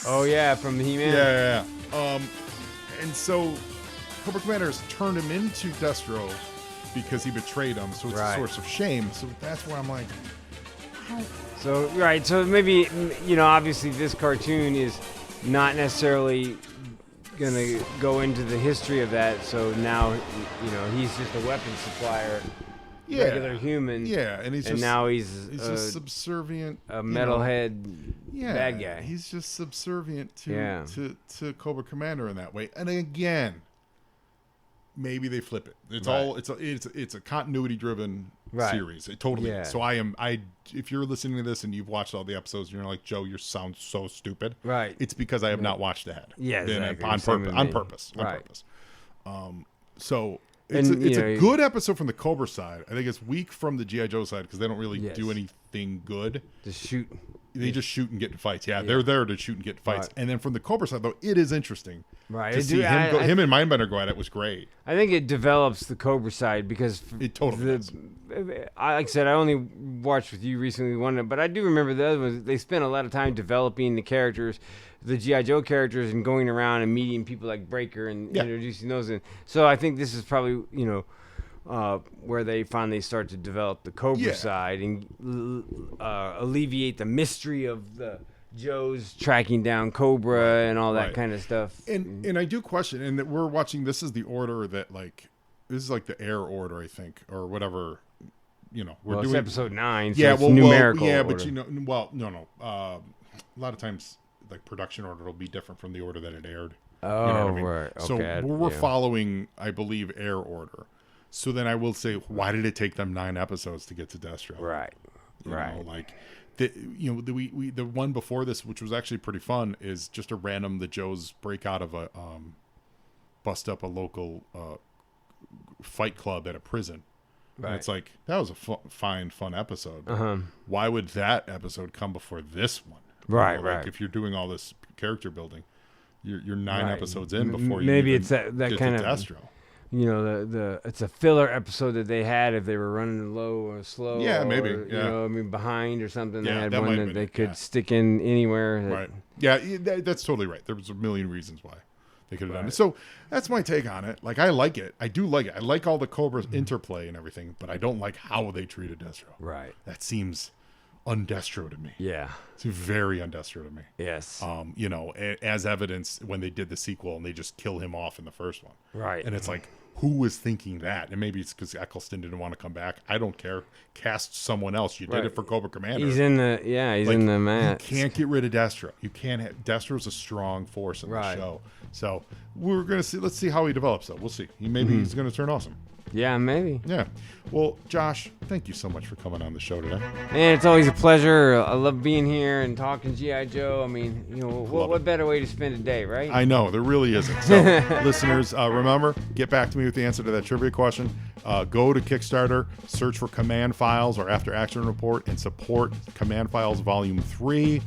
Oh yeah, from the He-Man. Yeah. And so Cobra Commander has turned him into Destro because he betrayed him. So it's a source of shame. So that's where I'm like, So maybe, you know, obviously this cartoon is not necessarily gonna go into the history of that. So now, you know, he's just a weapon supplier, regular human. Yeah, and now he's just subservient, a metalhead bad guy. He's just subservient to Cobra Commander in that way. And again, maybe they flip it. It's a continuity driven series. It totally is. So if you're listening to this and you've watched all the episodes and you're like, Joe, you sound so stupid. Right. It's because I have not watched ahead. Yeah, exactly. On purpose. Right. So it's a good episode from the Cobra side. I think it's weak from the G.I. Joe side because they don't really do anything good. Just shoot. They just shoot and get in fights. Yeah, they're there to shoot and get in fights. Right. And then from the Cobra side, though, it is interesting. Right. To see him and Mindbender go at it was great. I think it develops the Cobra side because it totally does. Like I said, I only watched with you recently but I do remember the other ones. They spent a lot of time developing the characters, the G.I. Joe characters, and going around and meeting people like Breaker and introducing those in. So I think this is probably, you know, where they finally start to develop the Cobra side and alleviate the mystery of the Joe's tracking down Cobra and all that kind of stuff. And I do question, and that we're watching, this is the order that, like, this is like the air order, I think, or whatever. You know, we're doing it's episode 9, so it's numerical. yeah, order. but you know, no. A lot of times, like, production order will be different from the order that it aired. Oh, you know what I mean? right. Okay. So we're following, I believe, air order. So then I will say, why did it take them 9 episodes to get to Destro? Right. You know, like, the one before this, which was actually pretty fun, is just a random the Joes break out of a bust up a local fight club at a prison. Right. And it's like, that was a fun episode. Uh-huh. Why would that episode come before this one? Right, you know, like, right. if you're doing all this character building, you're 9 episodes in before you maybe even it's that get kind to of Destro. You know, it's a filler episode that they had if they were running low or slow. Yeah, maybe. Or, you know, I mean, behind or something. Yeah, they had that one might that have they been, could stick in anywhere. Right. Yeah, that's totally right. There was a million reasons why they could have done it. So that's my take on it. Like, I like it. I do like it. I like all the Cobra's interplay and everything, but I don't like how they treated Destro. Right. That seems undestro to me. Yeah. It's very undestro to me. Yes. You know, as evidence when they did the sequel and they just kill him off in the first one. Right. And it's like, who was thinking that? And maybe it's because Eccleston didn't want to come back. I don't care. Cast someone else. You did it for Cobra Commander. He's in the in the match. You can't get rid of Destro. You can't have Destro's a strong force in the show. So we're gonna see. Let's see how he develops. Though we'll see. He's gonna turn awesome. Yeah, maybe. Yeah. Well, Josh, thank you so much for coming on the show today. Man, it's always a pleasure. I love being here and talking G.I. Joe. I mean, you know, what better way to spend a day, right? I know, there really isn't. So, listeners, remember, get back to me with the answer to that trivia question. Go to Kickstarter, search for Command Files or After Action Report, and support Command Files Volume 3.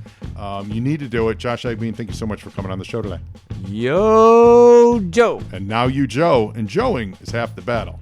You need to do it. Josh Eggebeen, thank you so much for coming on the show today. Yo, Joe. And now you, Joe, and Joeing is half the battle.